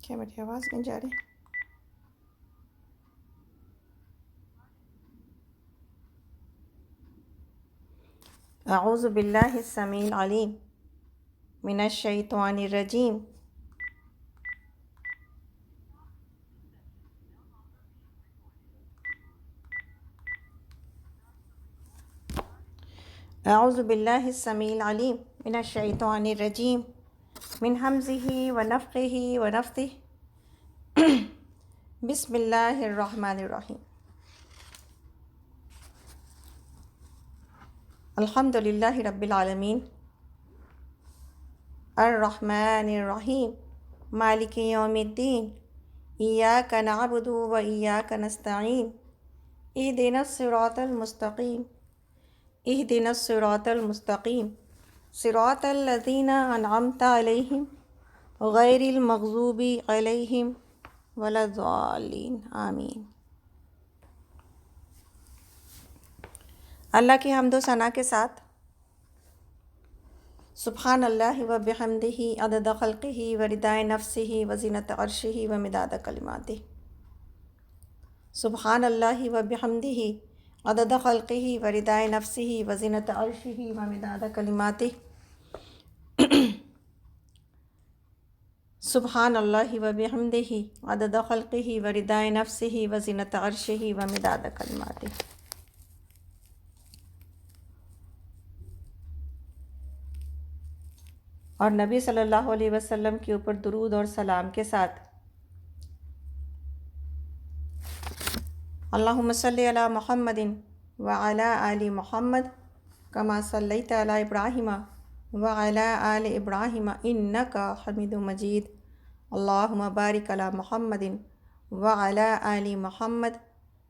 کیا میری آواز نہیں جا رہی؟ اعوذ باللہ السمیع العلیم من الشیطان الرجیم اعوذ باللہ السمیع العلیم من الشیطان الرجیم من حمزہ ونفخہ ونفثہ بسم اللہ الرحمن الرحیم الحمد للہ رب العالمین الرحمن الرحیم مالک یوم الدین ایاک نعبد و ایاک نستعین اہدنا الصراط المستقیم اہدنا الصراط المستقیم صراط الذین انعمت علیہم غیر المغضوب علیہم ولا الضالین آمین۔ اللہ کی حمد و ثنا کے ساتھ سبحان اللہ و بحمدہ عدد خلقہ و رداء نفسہ و زینت عرشہ و مداد کلماتہ۔ سبحان اللہ و بحمدہ عدد خلقہ و رداء نفسہ و زینت عرشہ و مداد کلماتہ۔ سبحان اللہ و بحمدہ عدد خلقہ و رداء نفسہ و زینت عرشہ و مداد کلماتہ۔ اور نبی صلی اللہ علیہ وسلم کے اوپر درود اور سلام کے ساتھ اللہم صلی علی محمد وعلی آل محمد کما صلیت علی ابراہیم وعلی آل ابراہیم انک حمید مجید۔ اللہم بارک علی محمد وعلی آل محمد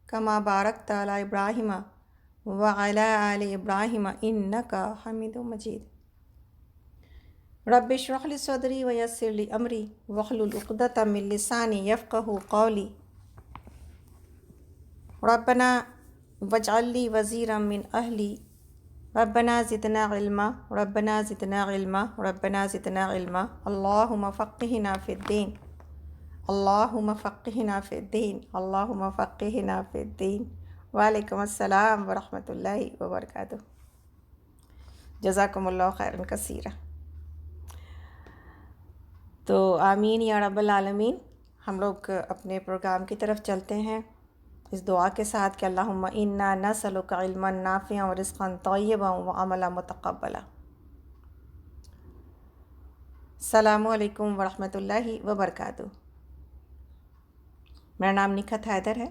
کما بارکت علی ابراہیم وعلی آل ابراہیم انک حمید مجید۔ رب اشرح لی صدری ویسر لی امری واحلل عقدۃ من لسانی یفقہوا قولی۔ ربنا واجعل لی وزیرا من اہلی ربنا زدنا علما ربنا زدنا علما ربنا زدنا علما۔ اللہم فقہنا فی الدین اللہم فقہنا فی الدین اللہم فقہنا فی الدین۔ وعلیکم السلام ورحمۃ اللہ وبرکاتہ۔ جزاکم اللہ خیرا کثیرا۔ تو آمین یا رب العالمین۔ ہم لوگ اپنے پروگرام کی طرف چلتے ہیں اس دعا کے ساتھ کہ اللہم انا نسألک علما نافعا ورزقا طیبا وعملا متقبلا۔ السلام علیکم ورحمۃ اللہ وبرکاتہ۔ میرا نام نکھت حیدر ہے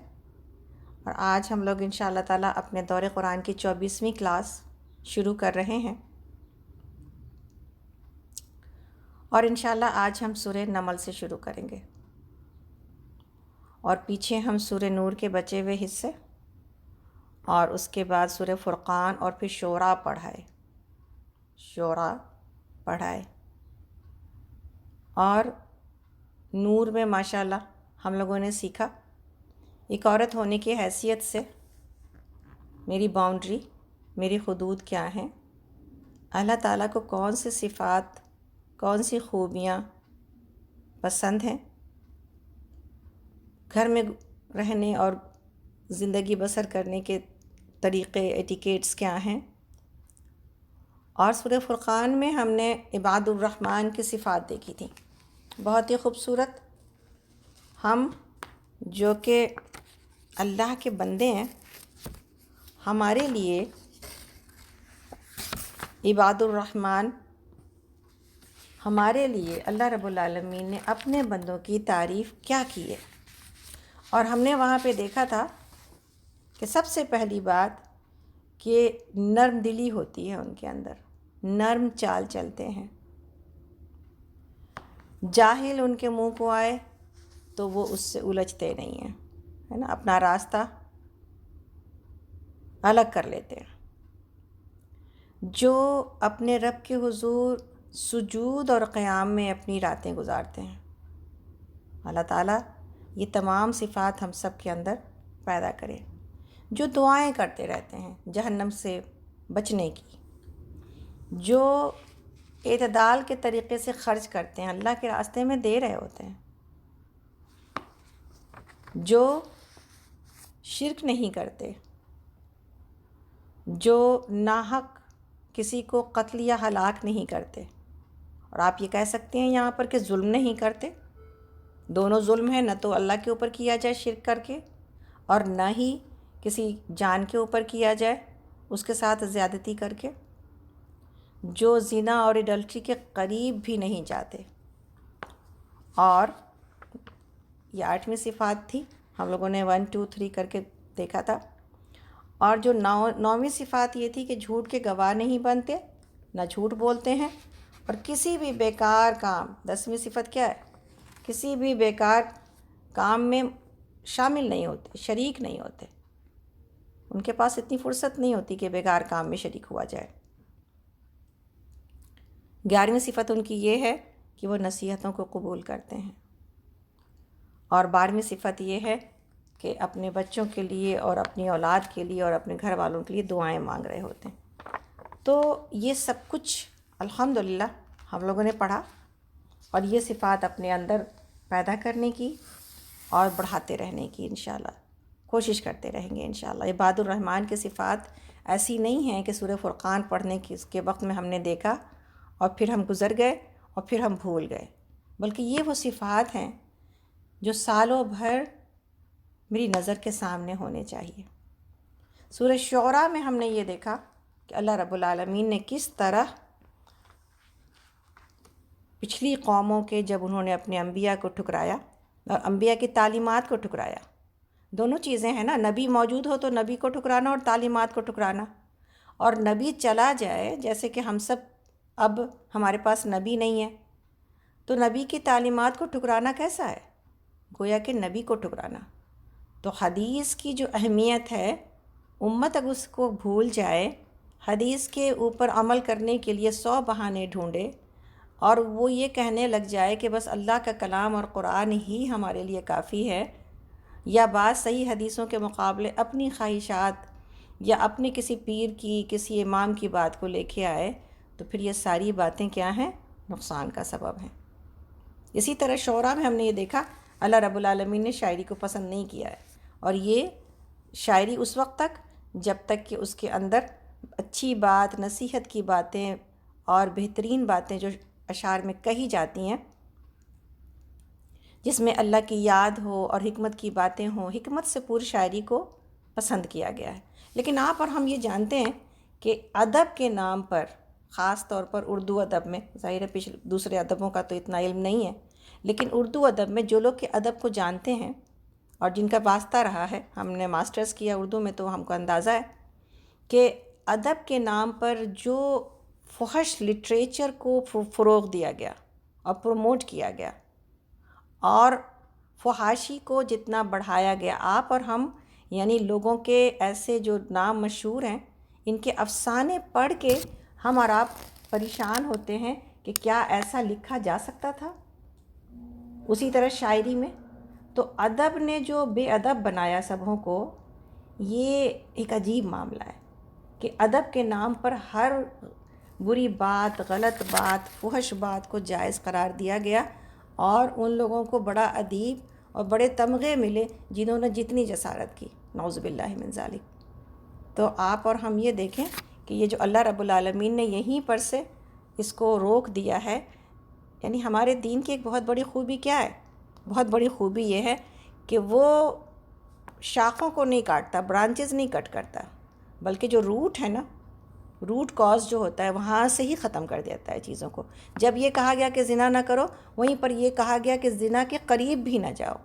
اور آج ہم لوگ انشاءاللہ تعالیٰ اپنے دور قرآن کی 24ویں کلاس شروع کر رہے ہیں، اور انشاءاللہ آج ہم سورہ نمل سے شروع کریں گے، اور پیچھے ہم سورہ نور کے بچے ہوئے حصے اور اس کے بعد سورہ فرقان اور پھر شورا پڑھائے اور نور میں ماشاءاللہ ہم لوگوں نے سیکھا ایک عورت ہونے کی حیثیت سے میری باؤنڈری، میری حدود کیا ہیں، اللہ تعالیٰ کو کون سی صفات، کون سی خوبیاں پسند ہیں، گھر میں رہنے اور زندگی بسر کرنے کے طریقے، ایٹیکیٹس کیا ہیں، اور سورہ فرقان میں ہم نے عباد الرحمن کی صفات دیکھی تھی، بہت ہی خوبصورت۔ ہم جو کہ اللہ کے بندے ہیں، ہمارے لیے عباد الرحمن، ہمارے لیے اللہ رب العالمین نے اپنے بندوں کی تعریف کیا کی ہے، اور ہم نے وہاں پہ دیکھا تھا کہ سب سے پہلی بات کہ نرم دلی ہوتی ہے ان کے اندر، نرم چال چلتے ہیں، جاہل ان کے منہ کو آئے تو وہ اس سے الجھتے نہیں ہیں، ہے نا، اپنا راستہ الگ کر لیتے ہیں۔ جو اپنے رب کے حضور سجود اور قیام میں اپنی راتیں گزارتے ہیں، اللہ تعالیٰ یہ تمام صفات ہم سب کے اندر پیدا کرے۔ جو دعائیں کرتے رہتے ہیں جہنم سے بچنے کی، جو اعتدال کے طریقے سے خرچ کرتے ہیں، اللہ کے راستے میں دے رہے ہوتے ہیں، جو شرک نہیں کرتے، جو ناحق کسی کو قتل یا ہلاک نہیں کرتے، اور آپ یہ کہہ سکتے ہیں یہاں پر کہ ظلم نہیں کرتے۔ دونوں ظلم ہیں، نہ تو اللہ کے اوپر کیا جائے شرک کر کے، اور نہ ہی کسی جان کے اوپر کیا جائے اس کے ساتھ زیادتی کر کے۔ جو زنا اور ایڈلٹری کے قریب بھی نہیں جاتے۔ اور یہ 8ویں صفات تھی، ہم لوگوں نے 1 2 3 کر کے دیکھا تھا۔ اور جو 9ویں صفات یہ تھی کہ جھوٹ کے گواہ نہیں بنتے، نہ جھوٹ بولتے ہیں، اور کسی بھی بیکار کام، 10ویں صفت کیا ہے؟ کسی بھی بیکار کام میں شامل نہیں ہوتے، شریک نہیں ہوتے۔ ان کے پاس اتنی فرصت نہیں ہوتی کہ بیکار کام میں شریک ہوا جائے۔ 11ویں صفت ان کی یہ ہے کہ وہ نصیحتوں کو قبول کرتے ہیں۔ اور 12ویں صفت یہ ہے کہ اپنے بچوں کے لیے اور اپنی اولاد کے لیے اور اپنے گھر والوں کے لیے دعائیں مانگ رہے ہوتے ہیں۔ تو یہ سب کچھ الحمدللہ ہم لوگوں نے پڑھا، اور یہ صفات اپنے اندر پیدا کرنے کی اور بڑھاتے رہنے کی انشاءاللہ کوشش کرتے رہیں گے انشاءاللہ۔ عباد الرحمن کی صفات ایسی نہیں ہیں کہ سورہ فرقان پڑھنے کے وقت میں ہم نے دیکھا اور پھر ہم گزر گئے اور پھر ہم بھول گئے، بلکہ یہ وہ صفات ہیں جو سالوں بھر میری نظر کے سامنے ہونے چاہیے۔ سورہ شعراء میں ہم نے یہ دیکھا کہ اللہ رب العالمین نے کس طرح پچھلی قوموں کے جب انہوں نے اپنے انبیاء کو ٹھکرایا اور انبیاء کی تعلیمات کو ٹھکرایا، دونوں چیزیں ہیں نا، نبی موجود ہو تو نبی کو ٹھکرانا اور تعلیمات کو ٹھکرانا، اور نبی چلا جائے، جیسے کہ ہم سب اب ہمارے پاس نبی نہیں ہے تو نبی کی تعلیمات کو ٹھکرانا کیسا ہے؟ گویا کہ نبی کو ٹھکرانا۔ تو حدیث کی جو اہمیت ہے، امت اگر اس کو بھول جائے، حدیث کے اوپر عمل کرنے کے لیے 100 بہانے ڈھونڈے، اور وہ یہ کہنے لگ جائے کہ بس اللہ کا کلام اور قرآن ہی ہمارے لیے کافی ہے، یا بعض صحیح حدیثوں کے مقابلے اپنی خواہشات یا اپنے کسی پیر کی، کسی امام کی بات کو لے کے آئے، تو پھر یہ ساری باتیں کیا ہیں؟ نقصان کا سبب ہیں۔ اسی طرح شعراء میں ہم نے یہ دیکھا اللہ رب العالمین نے شاعری کو پسند نہیں کیا ہے، اور یہ شاعری اس وقت تک جب تک کہ اس کے اندر اچھی بات، نصیحت کی باتیں اور بہترین باتیں جو اشعار میں کہی جاتی ہیں، جس میں اللہ کی یاد ہو اور حکمت کی باتیں ہوں، حکمت سے پوری شاعری کو پسند کیا گیا ہے۔ لیکن آپ اور ہم یہ جانتے ہیں کہ ادب کے نام پر، خاص طور پر اردو ادب میں، ظاہر ہے دوسرے ادبوں کا تو اتنا علم نہیں ہے، لیکن اردو ادب میں جو لوگ کہ ادب کو جانتے ہیں اور جن کا واسطہ رہا ہے، ہم نے ماسٹرز کیا اردو میں تو ہم کو اندازہ ہے کہ ادب کے نام پر جو فحش لٹریچر کو فروغ دیا گیا اور پروموٹ کیا گیا، اور فحاشی کو جتنا بڑھایا گیا، آپ اور ہم یعنی لوگوں کے ایسے جو نام مشہور ہیں، ان کے افسانے پڑھ کے ہم اور آپ پریشان ہوتے ہیں کہ کیا ایسا لکھا جا سکتا تھا۔ اسی طرح شاعری میں تو ادب نے جو بے ادب بنایا سبھوں کو، یہ ایک عجیب معاملہ ہے کہ ادب کے نام پر ہر بری بات، غلط بات، فحش بات کو جائز قرار دیا گیا، اور ان لوگوں کو بڑا ادیب اور بڑے تمغے ملے جنہوں نے جتنی جسارت کی، نعوذ باللہ من ذالک۔ تو آپ اور ہم یہ دیکھیں کہ یہ جو اللہ رب العالمین نے یہیں پر سے اس کو روک دیا ہے، یعنی ہمارے دین کی ایک بہت بڑی خوبی کیا ہے؟ بہت بڑی خوبی یہ ہے کہ وہ شاخوں کو نہیں کاٹتا، برانچز نہیں کٹ کرتا، بلکہ جو روٹ ہے نا، روٹ کاز جو ہوتا ہے وہاں سے ہی ختم کر دیتا ہے چیزوں کو۔ جب یہ کہا گیا کہ زنا نہ کرو، وہیں پر یہ کہا گیا کہ زنا کے قریب بھی نہ جاؤ،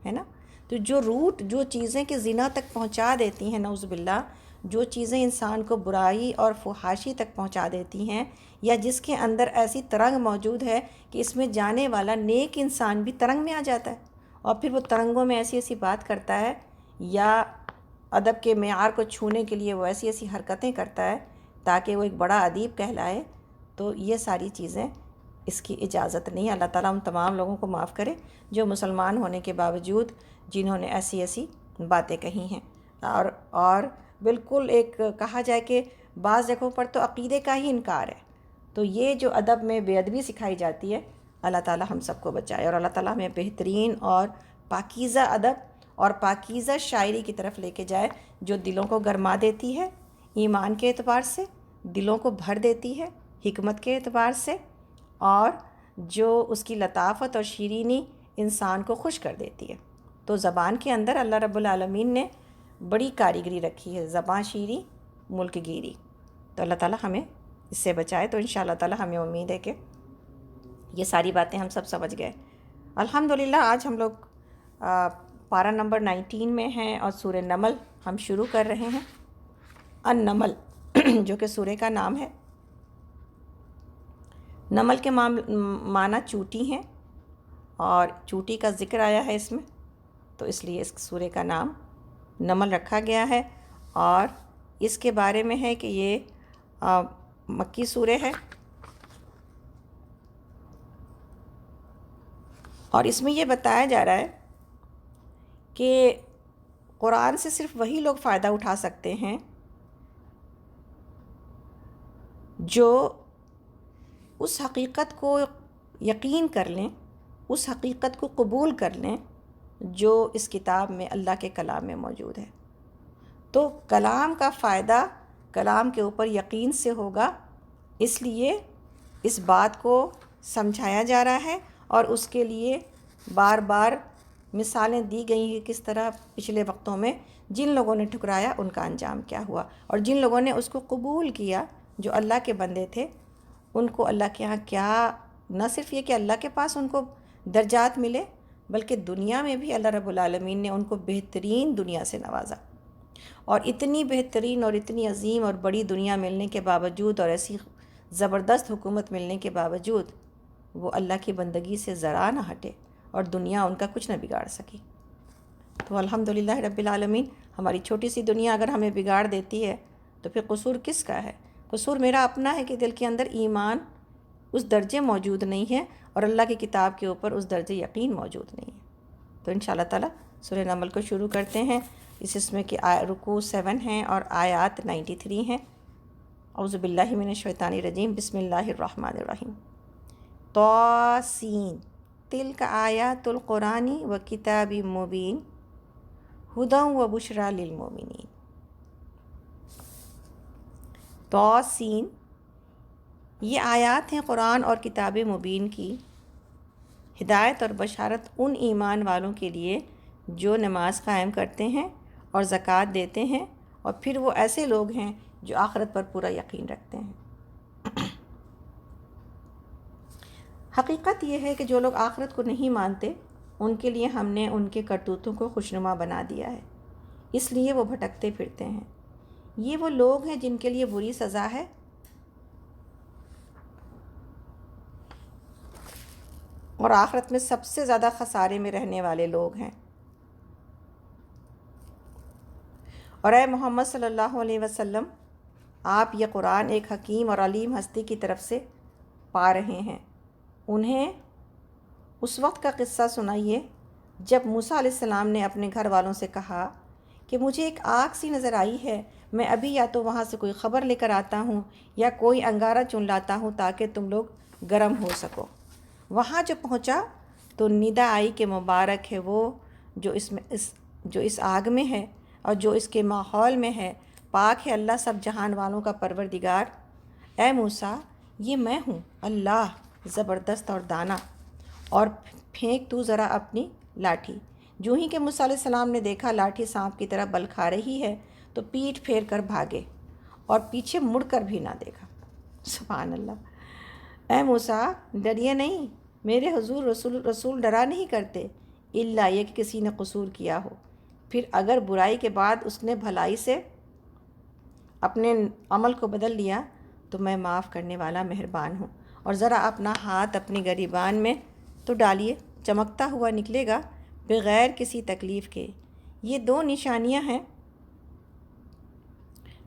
ہے نا۔ تو جو روٹ، جو چیزیں کہ زنا تک پہنچا دیتی ہیں، نعوذ باللہ، جو چیزیں انسان کو برائی اور فحاشی تک پہنچا دیتی ہیں، یا جس کے اندر ایسی ترنگ موجود ہے کہ اس میں جانے والا نیک انسان بھی ترنگ میں آ جاتا ہے، اور پھر وہ ترنگوں میں ایسی ایسی بات کرتا ہے، یا ادب کے معیار کو چھونے کے لیے وہ ایسی ایسی حرکتیں کرتا ہے تاکہ وہ ایک بڑا ادیب کہلائے، تو یہ ساری چیزیں اس کی اجازت نہیں ہے۔ اللہ تعالیٰ ان تمام لوگوں کو معاف کرے جو مسلمان ہونے کے باوجود جنہوں نے ایسی ایسی باتیں کہی ہیں، اور بالکل ایک کہا جائے کہ بعض جگہوں پر تو عقیدے کا ہی انکار ہے۔ تو یہ جو ادب میں بے ادبی سکھائی جاتی ہے، اللہ تعالیٰ ہم سب کو بچائے، اور اللہ تعالیٰ ہمیں بہترین اور پاکیزہ ادب اور پاکیزہ شاعری کی طرف لے کے جائے جو دلوں کو گرما دیتی ہے، ایمان کے اعتبار سے دلوں کو بھر دیتی ہے، حکمت کے اعتبار سے، اور جو اس کی لطافت اور شیرینی انسان کو خوش کر دیتی ہے۔ تو زبان کے اندر اللہ رب العالمین نے بڑی کاریگری رکھی ہے، زبان شیریں ملک گیری۔ تو اللہ تعالیٰ ہمیں اس سے بچائے۔ تو انشاءاللہ تعالیٰ ہمیں امید ہے کہ یہ ساری باتیں ہم سب سمجھ گئے۔ الحمدللہ آج ہم لوگ پارہ نمبر 19 میں ہیں اور سورہ نمل ہم شروع کر رہے ہیں۔ النمل جو کہ سورہ کا نام ہے۔ نمل کے معنی چوٹی ہیں، اور چوٹی کا ذکر آیا ہے اس میں، تو اس لیے اس سورہ کا نام نمل رکھا گیا ہے۔ اور اس کے بارے میں ہے کہ یہ مکی سورہ ہے، اور اس میں یہ بتایا جا رہا ہے کہ قرآن سے صرف وہی لوگ فائدہ اٹھا سکتے ہیں جو اس حقیقت کو یقین کر لیں، اس حقیقت کو قبول کر لیں جو اس کتاب میں اللہ کے کلام میں موجود ہے۔ تو کلام کا فائدہ کلام کے اوپر یقین سے ہوگا، اس لیے اس بات کو سمجھایا جا رہا ہے، اور اس کے لیے بار بار مثالیں دی گئی ہیں کس طرح پچھلے وقتوں میں جن لوگوں نے ٹھکرایا ان کا انجام کیا ہوا، اور جن لوگوں نے اس کو قبول کیا جو اللہ کے بندے تھے ان کو اللہ کے ہاں کیا، نہ صرف یہ کہ اللہ کے پاس ان کو درجات ملے، بلکہ دنیا میں بھی اللہ رب العالمین نے ان کو بہترین دنیا سے نوازا۔ اور اتنی بہترین اور اتنی عظیم اور بڑی دنیا ملنے کے باوجود، اور ایسی زبردست حکومت ملنے کے باوجود، وہ اللہ کی بندگی سے ذرا نہ ہٹے اور دنیا ان کا کچھ نہ بگاڑ سکی۔ تو الحمدللہ رب العالمین، ہماری چھوٹی سی دنیا اگر ہمیں بگاڑ دیتی ہے تو پھر قصور کس کا ہے؟ قصور میرا اپنا ہے کہ دل کے اندر ایمان اس درجے موجود نہیں ہے، اور اللہ کی کتاب کے اوپر اس درجے یقین موجود نہیں ہے۔ تو انشاءاللہ تعالیٰ سورہ نمل کو شروع کرتے ہیں۔ اس میں کہ رکوع 7 ہیں اور آیات 93 ہیں۔ اعوذ باللہ من الشیطان الرجیم، بسم اللہ الرحمن الرحیم۔ طاسین تلک آیات القرآن و کتاب مبین ہدی و بشریٰ للمؤمنین۔ طاسین یہ آیات ہیں قرآن اور کتاب مبین کی، ہدایت اور بشارت ان ایمان والوں کے لیے جو نماز قائم کرتے ہیں اور زکوٰۃ دیتے ہیں، اور پھر وہ ایسے لوگ ہیں جو آخرت پر پورا یقین رکھتے ہیں۔ حقیقت یہ ہے کہ جو لوگ آخرت کو نہیں مانتے ان کے لیے ہم نے ان کے کرتوتوں کو خوشنما بنا دیا ہے، اس لیے وہ بھٹکتے پھرتے ہیں۔ یہ وہ لوگ ہیں جن کے لیے بری سزا ہے، اور آخرت میں سب سے زیادہ خسارے میں رہنے والے لوگ ہیں۔ اور اے محمد صلی اللہ علیہ وسلم، آپ یہ قرآن ایک حکیم اور علیم ہستی کی طرف سے پا رہے ہیں۔ انہیں اس وقت کا قصہ سنائیے جب موسیٰ علیہ السلام نے اپنے گھر والوں سے کہا کہ مجھے ایک آگ سی نظر آئی ہے، میں ابھی یا تو وہاں سے کوئی خبر لے کر آتا ہوں یا کوئی انگارہ چن لاتا ہوں تاکہ تم لوگ گرم ہو سکو۔ وہاں جو پہنچا تو ندا آئی کہ مبارک ہے وہ جو اس آگ میں ہے اور جو اس کے ماحول میں ہے، پاک ہے اللہ سب جہان والوں کا پروردگار۔ اے موسیٰ، یہ میں ہوں اللہ زبردست اور دانا، اور پھینک تو ذرا اپنی لاٹھی۔ جو ہی کہ موسیٰ علیہ السلام نے دیکھا لاٹھی سانپ کی طرح بل کھا رہی ہے تو پیٹھ پھیر کر بھاگے اور پیچھے مڑ کر بھی نہ دیکھا۔ سبحان اللہ۔ اے موسیٰ، ڈریے نہیں، میرے حضور رسول ڈرا نہیں کرتے، الا یہ کہ کسی نے قصور کیا ہو، پھر اگر برائی کے بعد اس نے بھلائی سے اپنے عمل کو بدل لیا تو میں معاف کرنے والا مہربان ہوں۔ اور ذرا اپنا ہاتھ اپنی گریبان میں تو ڈالیے، چمکتا ہوا نکلے گا بغیر کسی تکلیف کے۔ یہ 2 نشانیاں ہیں،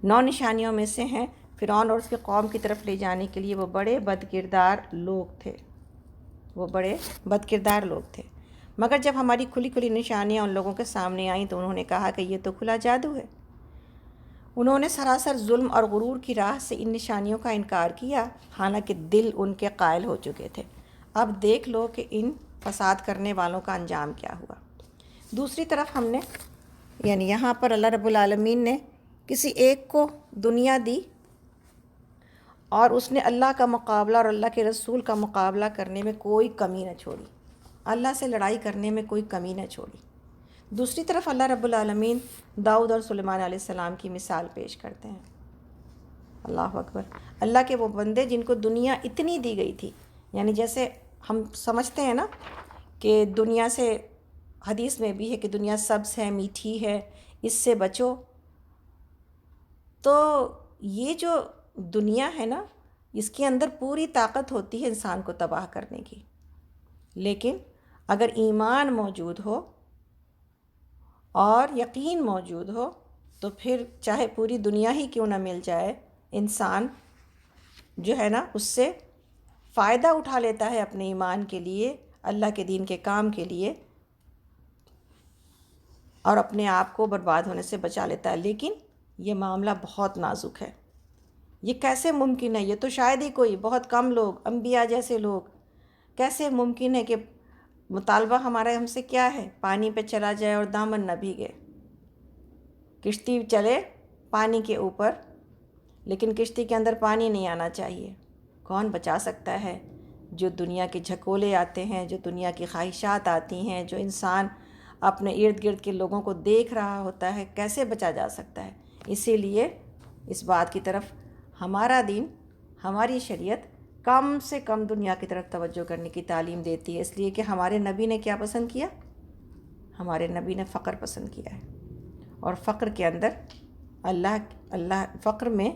9 نشانیوں میں سے ہیں۔ فرعون اور اس کے قوم کی طرف لے جانے کے لیے وہ بڑے بد کردار لوگ تھے، مگر جب ہماری کھلی کھلی نشانیاں ان لوگوں کے سامنے آئیں تو انہوں نے کہا کہ یہ تو کھلا جادو ہے۔ انہوں نے سراسر ظلم اور غرور کی راہ سے ان نشانیوں کا انکار کیا، حالانکہ دل ان کے قائل ہو چکے تھے۔ اب دیکھ لو کہ ان فساد کرنے والوں کا انجام کیا ہوا۔ دوسری طرف ہم نے یعنی یہاں پر اللہ رب العالمین نے کسی ایک کو دنیا دی اور اس نے اللہ کا مقابلہ اور اللہ کے رسول کا مقابلہ کرنے میں کوئی کمی نہ چھوڑی، اللہ سے لڑائی کرنے میں کوئی کمی نہ چھوڑی۔ دوسری طرف اللہ رب العالمین داؤد اور سلیمان علیہ السلام کی مثال پیش کرتے ہیں۔ اللہ اکبر، اللہ کے وہ بندے جن کو دنیا اتنی دی گئی تھی، یعنی جیسے ہم سمجھتے ہیں نا کہ دنیا سے، حدیث میں بھی ہے کہ دنیا سبز ہے، میٹھی ہے، اس سے بچو، تو یہ جو دنیا ہے نا، اس کے اندر پوری طاقت ہوتی ہے انسان کو تباہ کرنے کی، لیکن اگر ایمان موجود ہو اور یقین موجود ہو تو پھر چاہے پوری دنیا ہی کیوں نہ مل جائے، انسان جو ہے نا اس سے فائدہ اٹھا لیتا ہے اپنے ایمان کے لیے، اللہ کے دین کے کام کے لیے، اور اپنے آپ کو برباد ہونے سے بچا لیتا ہے۔ لیکن یہ معاملہ بہت نازک ہے۔ یہ کیسے ممکن ہے؟ یہ تو شاید ہی کوئی بہت کم لوگ، انبیاء جیسے لوگ، کیسے ممکن ہے کہ مطالبہ ہمارا ہم سے کیا ہے؟ پانی پہ چلا جائے اور دامن نہ بھیگے، کشتی چلے پانی کے اوپر لیکن کشتی کے اندر پانی نہیں آنا چاہیے۔ کون بچا سکتا ہے؟ جو دنیا کے جھکولے آتے ہیں، جو دنیا کی خواہشات آتی ہیں، جو انسان اپنے ارد گرد کے لوگوں کو دیکھ رہا ہوتا ہے، کیسے بچا جا سکتا ہے؟ اسی لیے اس بات کی طرف ہمارا دین، ہماری شریعت کم سے کم دنیا کی طرف توجہ کرنے کی تعلیم دیتی ہے، اس لیے کہ ہمارے نبی نے کیا پسند کیا؟ ہمارے نبی نے فقر پسند کیا ہے، اور فقر کے اندر فقر میں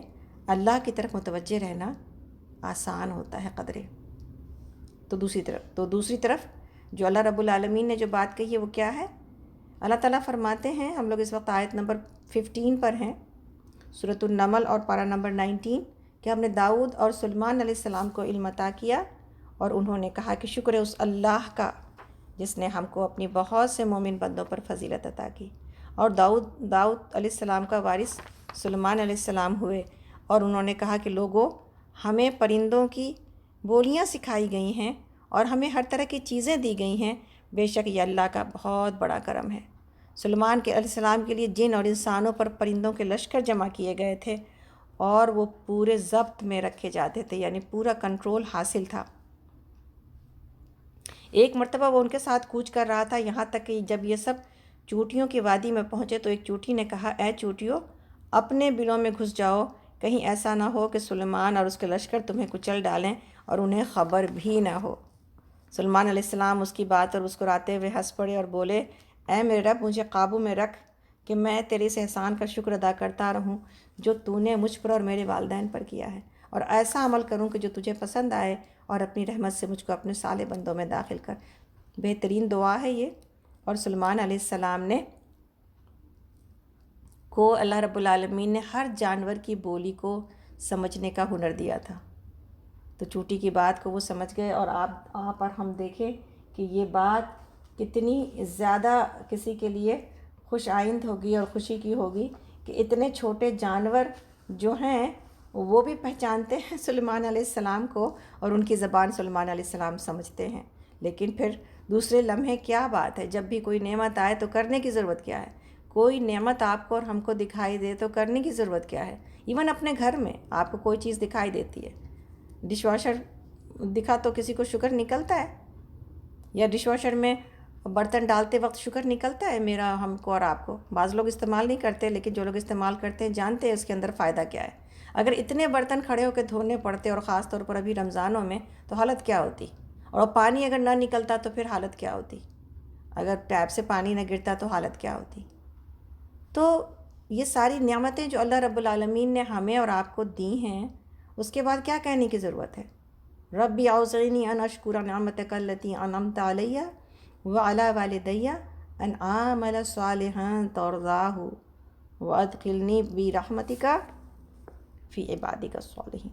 اللہ کی طرف متوجہ رہنا آسان ہوتا ہے قدرے۔ تو دوسری طرف جو اللہ رب العالمین نے جو بات کہی ہے وہ کیا ہے؟ اللہ تعالیٰ فرماتے ہیں، ہم لوگ اس وقت آیت نمبر 15 پر ہیں، سورۃ النمل اور پارہ نمبر 19، کہ ہم نے داؤد اور سلیمان علیہ السلام کو علم عطا کیا اور انہوں نے کہا کہ شکر ہے اس اللہ کا جس نے ہم کو اپنی بہت سے مومن بندوں پر فضیلت عطا کی۔ اور داؤد علیہ السلام کا وارث سلیمان علیہ السلام ہوئے، اور انہوں نے کہا کہ لوگوں، ہمیں پرندوں کی بولیاں سکھائی گئی ہیں اور ہمیں ہر طرح کی چیزیں دی گئی ہیں، بے شک یہ اللہ کا بہت بڑا کرم ہے۔ سلیمان علیہ السلام کے لیے جن اور انسانوں پر پرندوں کے لشکر جمع کیے گئے تھے اور وہ پورے ضبط میں رکھے جاتے تھے، یعنی پورا کنٹرول حاصل تھا۔ ایک مرتبہ وہ ان کے ساتھ کوچ کر رہا تھا، یہاں تک کہ جب یہ سب چوٹیوں کی وادی میں پہنچے تو ایک چوٹی نے کہا، اے چوٹیوں، اپنے بلوں میں گھس جاؤ، کہیں ایسا نہ ہو کہ سلیمان اور اس کے لشکر تمہیں کچل ڈالیں اور انہیں خبر بھی نہ ہو۔ سلیمان علیہ السلام اس کی بات اور مسکراتے ہوئے ہنس پڑے اور بولے، اے میرے رب، مجھے قابو میں رکھ کہ میں تیرے اس احسان کا شکر ادا کرتا رہوں جو تو نے مجھ پر اور میرے والدین پر کیا ہے، اور ایسا عمل کروں کہ جو تجھے پسند آئے، اور اپنی رحمت سے مجھ کو اپنے صالح بندوں میں داخل کر۔ بہترین دعا ہے یہ۔ اور سلیمان علیہ السلام کو اللہ رب العالمین نے ہر جانور کی بولی کو سمجھنے کا ہنر دیا تھا، تو چوٹی کی بات کو وہ سمجھ گئے، اور آپ پر ہم دیکھیں کہ یہ بات کتنی زیادہ کسی کے لیے خوش آئند ہوگی اور خوشی کی ہوگی کہ اتنے چھوٹے جانور جو ہیں وہ بھی پہچانتے ہیں سلیمان علیہ السلام کو، اور ان کی زبان سلیمان علیہ السلام سمجھتے ہیں۔ لیکن پھر دوسرے لمحے کیا بات ہے، جب بھی کوئی نعمت آئے تو کرنے کی ضرورت کیا ہے؟ کوئی نعمت آپ کو اور ہم کو دکھائی دے تو کرنے کی ضرورت کیا ہے؟ ایون اپنے گھر میں آپ کو کوئی چیز دکھائی دیتی ہے، ڈش واشر دکھا تو کسی کو شکر نکلتا ہے، یا ڈش واشر میں برتن ڈالتے وقت شکر نکلتا ہے میرا، ہم کو اور آپ کو؟ بعض لوگ استعمال نہیں کرتے، لیکن جو لوگ استعمال کرتے ہیں جانتے ہیں اس کے اندر فائدہ کیا ہے۔ اگر اتنے برتن کھڑے ہو کے دھونے پڑتے، اور خاص طور پر ابھی رمضانوں میں، تو حالت کیا ہوتی؟ اور پانی اگر نہ نکلتا تو پھر حالت کیا ہوتی؟ اگر ٹیپ سے پانی نہ گرتا تو حالت کیا ہوتی؟ تو یہ ساری نعمتیں جو اللہ رب العالمین نے ہمیں اور آپ کو دی ہیں، اس کے بعد کیا کہنے کی ضرورت ہے؟ ربی اوزعنی ان اشکر نعمتک التی انعمت علی وعلی والدی ان اعمل صالحا ترضاہ وادخلنی برحمتک فی عبادک الصالحین،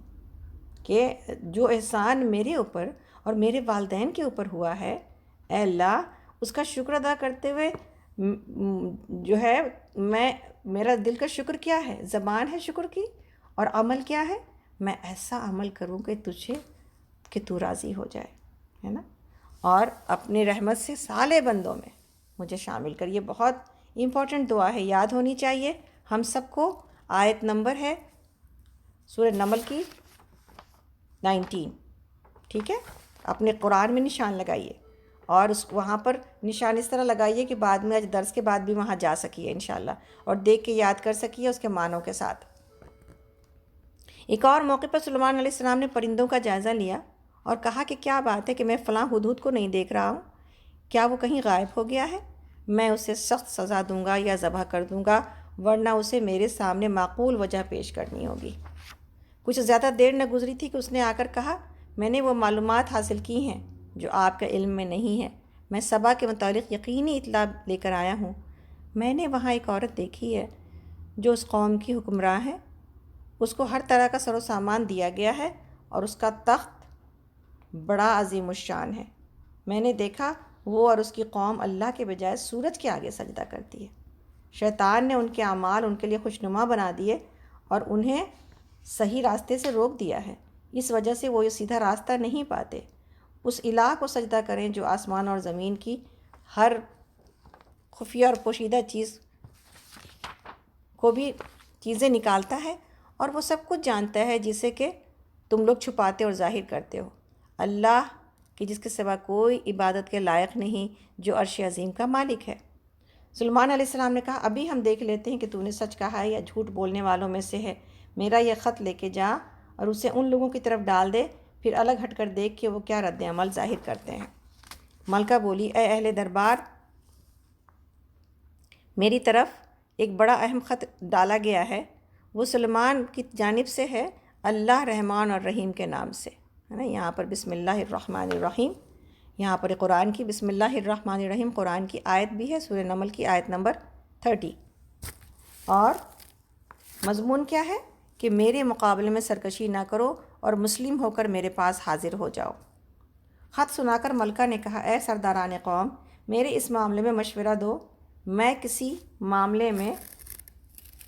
کہ جو احسان میرے اوپر اور میرے والدین کے اوپر ہوا ہے، اے اللہ اس کا شکر ادا کرتے ہوئے جو ہے میرا دل کا شکر کیا ہے، زبان ہے شکر کی، اور عمل کیا ہے؟ میں ایسا عمل کروں کہ تو راضی ہو جائے، ہے نا، اور اپنی رحمت سے صالح بندوں میں مجھے شامل کر۔ یہ بہت امپورٹنٹ دعا ہے، یاد ہونی چاہیے ہم سب کو۔ آیت نمبر ہے سورہ نمل کی 19، ٹھیک ہے؟ اپنے قرآن میں نشان لگائیے، اور وہاں پر نشان اس طرح لگائیے کہ بعد میں درس کے بعد بھی وہاں جا سکیے انشاءاللہ، اور دیکھ کے یاد کر سکیے اس کے معنوں کے ساتھ۔ ایک اور موقع پر سلیمان علیہ السلام نے پرندوں کا جائزہ لیا اور کہا کہ کیا بات ہے کہ میں فلاں ہدہد کو نہیں دیکھ رہا ہوں، کیا وہ کہیں غائب ہو گیا ہے؟ میں اسے سخت سزا دوں گا یا ذبح کر دوں گا، ورنہ اسے میرے سامنے معقول وجہ پیش کرنی ہوگی۔ کچھ زیادہ دیر نہ گزری تھی کہ اس نے آ کر کہا، میں نے وہ معلومات حاصل کی ہیں جو آپ کے علم میں نہیں ہے، میں سبا کے متعلق یقینی اطلاع لے کر آیا ہوں۔ میں نے وہاں ایک عورت دیکھی ہے جو اس قوم کی حکمراں ہے، اس کو ہر طرح کا سر و سامان دیا گیا ہے اور اس کا تخت بڑا عظیم الشان ہے۔ میں نے دیکھا وہ اور اس کی قوم اللہ کے بجائے سورج کے آگے سجدہ کرتی ہے۔ شیطان نے ان کے اعمال ان کے لیے خوشنما بنا دیے اور انہیں صحیح راستے سے روک دیا ہے، اس وجہ سے وہ یہ سیدھا راستہ نہیں پاتے۔ اس الہ کو سجدہ کریں جو آسمان اور زمین کی ہر خفیہ اور پوشیدہ چیز کو بھی چیزیں نکالتا ہے، اور وہ سب کچھ جانتا ہے جسے کہ تم لوگ چھپاتے اور ظاہر کرتے ہو۔ اللہ کہ جس کے سوا کوئی عبادت کے لائق نہیں، جو عرش عظیم کا مالک ہے۔ سلیمان علیہ السلام نے کہا، ابھی ہم دیکھ لیتے ہیں کہ تو نے سچ کہا ہے یا جھوٹ بولنے والوں میں سے ہے۔ میرا یہ خط لے کے جا اور اسے ان لوگوں کی طرف ڈال دے، پھر الگ ہٹ کر دیکھ کہ وہ کیا رد عمل ظاہر کرتے ہیں۔ ملکہ بولی، اے اہل دربار، میری طرف ایک بڑا اہم خط ڈالا گیا ہے، وہ سلیمان کی جانب سے ہے، اللہ رحمان اور رحیم کے نام سے، ہے نا؟ یہاں پر بسم اللہ الرحمن الرحیم، یہاں پر قرآن کی بسم اللہ الرحمن الرحیم قرآن کی آیت بھی ہے، سورہ نمل کی آیت نمبر 30۔ اور مضمون کیا ہے کہ میرے مقابلے میں سرکشی نہ کرو اور مسلم ہو کر میرے پاس حاضر ہو جاؤ۔ خط سنا کر ملکہ نے کہا، اے سرداران قوم، میرے اس معاملے میں مشورہ دو۔ میں کسی معاملے میں میں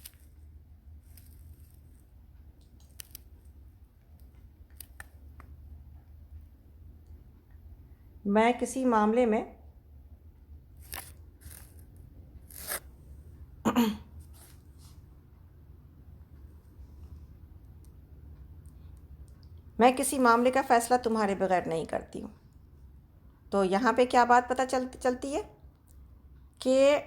کسی معاملے کا فیصلہ تمہارے بغیر نہیں کرتی ہوں۔ تو یہاں پہ کیا بات پتہ چلتی ہے کہ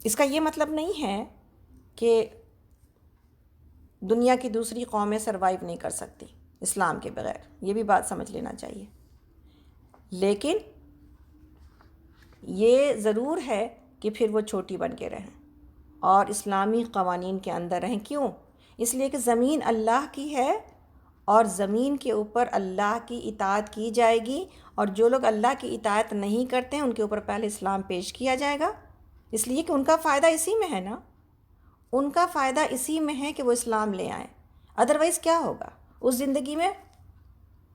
اس کا یہ مطلب نہیں ہے کہ دنیا کی دوسری قومیں سروائیو نہیں کر سکتی اسلام کے بغیر، یہ بھی بات سمجھ لینا چاہیے، لیکن یہ ضرور ہے کہ پھر وہ چھوٹی بن کے رہیں اور اسلامی قوانین کے اندر رہیں۔ کیوں؟ اس لیے کہ زمین اللہ کی ہے اور زمین کے اوپر اللہ کی اطاعت کی جائے گی، اور جو لوگ اللہ کی اطاعت نہیں کرتے ہیں ان کے اوپر پہلے اسلام پیش کیا جائے گا، اس لیے کہ ان کا فائدہ اسی میں ہے نا، ان کا فائدہ اسی میں ہے کہ وہ اسلام لے آئیں۔ ادروائز کیا ہوگا؟ اس زندگی میں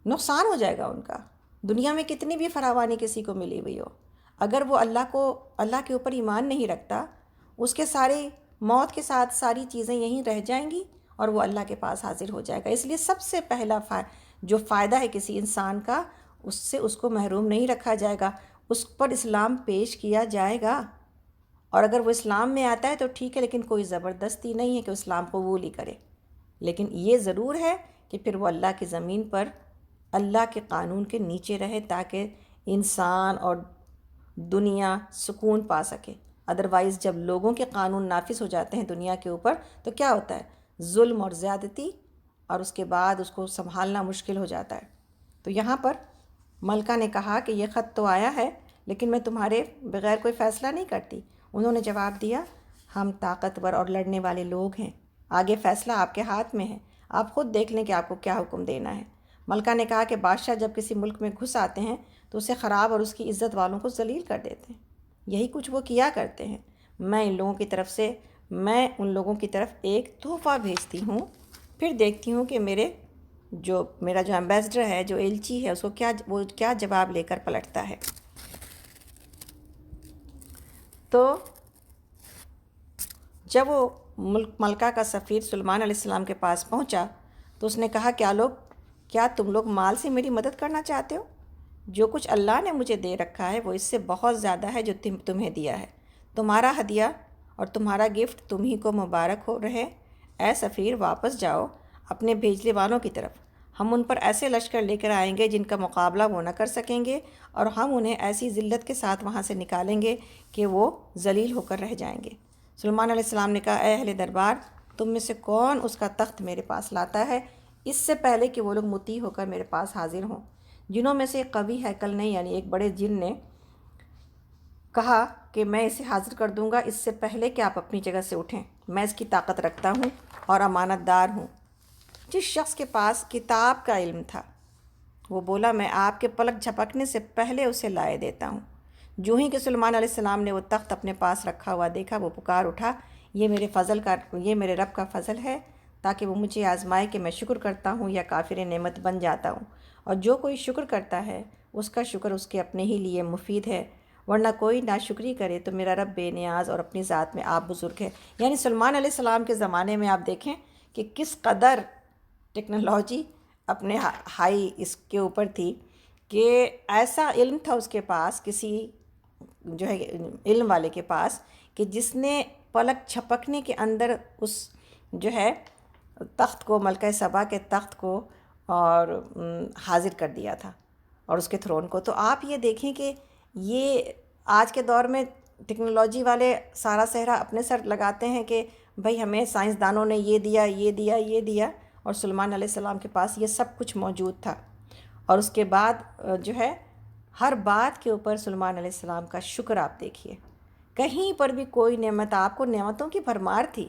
نقصان ہو جائے گا ان کا، دنیا میں کتنی بھی فراوانی کسی کو ملی ہوئی ہو، اگر وہ اللہ کے اوپر ایمان نہیں رکھتا، اس کے سارے موت کے ساتھ ساری چیزیں یہیں رہ جائیں گی اور وہ اللہ کے پاس حاضر ہو جائے گا۔ اس لیے سب سے پہلا جو فائدہ ہے کسی انسان کا، اس سے اس کو محروم نہیں رکھا جائے گا، اس پر اسلام پیش کیا جائے گا، اور اگر وہ اسلام میں آتا ہے تو ٹھیک ہے، لیکن کوئی زبردستی نہیں ہے کہ اسلام قبول ہی کرے، لیکن یہ ضرور ہے کہ پھر وہ اللہ کی زمین پر اللہ کے قانون کے نیچے رہے تاکہ انسان اور دنیا سکون پا سکے۔ ادروائز جب لوگوں کے قانون نافذ ہو جاتے ہیں دنیا کے اوپر تو کیا ہوتا ہے؟ ظلم اور زیادتی، اور اس کے بعد اس کو سنبھالنا مشکل ہو جاتا ہے۔ تو یہاں پر ملکہ نے کہا کہ یہ خط تو آیا ہے لیکن میں تمہارے بغیر کوئی فیصلہ نہیں کرتی۔ انہوں نے جواب دیا، ہم طاقتور اور لڑنے والے لوگ ہیں، آگے فیصلہ آپ کے ہاتھ میں ہے، آپ خود دیکھ لیں کہ آپ کو کیا حکم دینا ہے۔ ملکہ نے کہا کہ بادشاہ جب کسی ملک میں گھس آتے ہیں تو اسے خراب اور اس کی عزت والوں کو ذلیل کر دیتے ہیں، یہی کچھ وہ کیا کرتے ہیں۔ میں ان لوگوں کی طرف ایک تحفہ بھیجتی ہوں، پھر دیکھتی ہوں کہ میرا جو ایمبیسڈر ہے، جو ایلچی ہے، اس کو وہ کیا جواب لے کر پلٹتا ہے۔ تو جب وہ ملکہ کا سفیر سلیمان علیہ السلام کے پاس پہنچا تو اس نے کہا، کیا تم لوگ مال سے میری مدد کرنا چاہتے ہو؟ جو کچھ اللہ نے مجھے دے رکھا ہے وہ اس سے بہت زیادہ ہے جو تمہیں دیا ہے۔ تمہارا ہدیہ اور تمہارا گفٹ تم ہی کو مبارک ہو رہے۔ اے سفیر، واپس جاؤ اپنے بھیجنے والوں کی طرف۔ ہم ان پر ایسے لشکر لے کر آئیں گے جن کا مقابلہ وہ نہ کر سکیں گے، اور ہم انہیں ایسی ذلت کے ساتھ وہاں سے نکالیں گے کہ وہ ذلیل ہو کر رہ جائیں گے۔ سلیمان علیہ السلام نے کہا، اے اہل دربار، تم میں سے کون اس کا تخت میرے پاس لاتا ہے اس سے پہلے کہ وہ لوگ مطیع ہو کر میرے پاس حاضر ہوں؟ جنوں میں سے ایک قوی ہیکل نے، یعنی ایک بڑے جن نے کہا کہ میں اسے حاضر کر دوں گا اس سے پہلے کہ آپ اپنی جگہ سے اٹھیں۔ میں اس کی طاقت رکھتا ہوں اور امانت دار ہوں۔ جس شخص کے پاس کتاب کا علم تھا وہ بولا، میں آپ کے پلک جھپکنے سے پہلے اسے لائے دیتا ہوں۔ جو ہی کہ سلیمان علیہ السلام نے وہ تخت اپنے پاس رکھا ہوا دیکھا، وہ پکار اٹھا، یہ میرے رب کا فضل ہے تاکہ وہ مجھے آزمائے کہ میں شکر کرتا ہوں یا کافر نعمت بن جاتا ہوں، اور جو کوئی شکر کرتا ہے اس کا شکر اس کے اپنے ہی لیے مفید ہے، ورنہ کوئی ناشکری کرے تو میرا رب بے نیاز اور اپنی ذات میں آپ بزرگ ہے۔ یعنی سلیمان علیہ السلام کے زمانے میں آپ دیکھیں کہ کس قدر ٹیکنالوجی اپنے ہائی اس کے اوپر تھی، کہ ایسا علم تھا اس کے پاس، کسی جو ہے علم والے کے پاس، کہ جس نے پلک جھپکنے کے اندر اس جو ہے تخت کو، ملکہ سبا کے تخت کو اور حاضر کر دیا تھا، اور اس کے تھرون کو۔ تو آپ یہ دیکھیں کہ یہ آج کے دور میں ٹیکنالوجی والے سارا سہرا اپنے سر لگاتے ہیں کہ بھئی ہمیں سائنسدانوں نے یہ دیا، یہ دیا، یہ دیا، اور سلیمان علیہ السلام کے پاس یہ سب کچھ موجود تھا۔ اور اس کے بعد جو ہے ہر بات کے اوپر سلیمان علیہ السلام کا شکر آپ دیکھیے، کہیں پر بھی کوئی نعمت، آپ کو نعمتوں کی بھرمار تھی،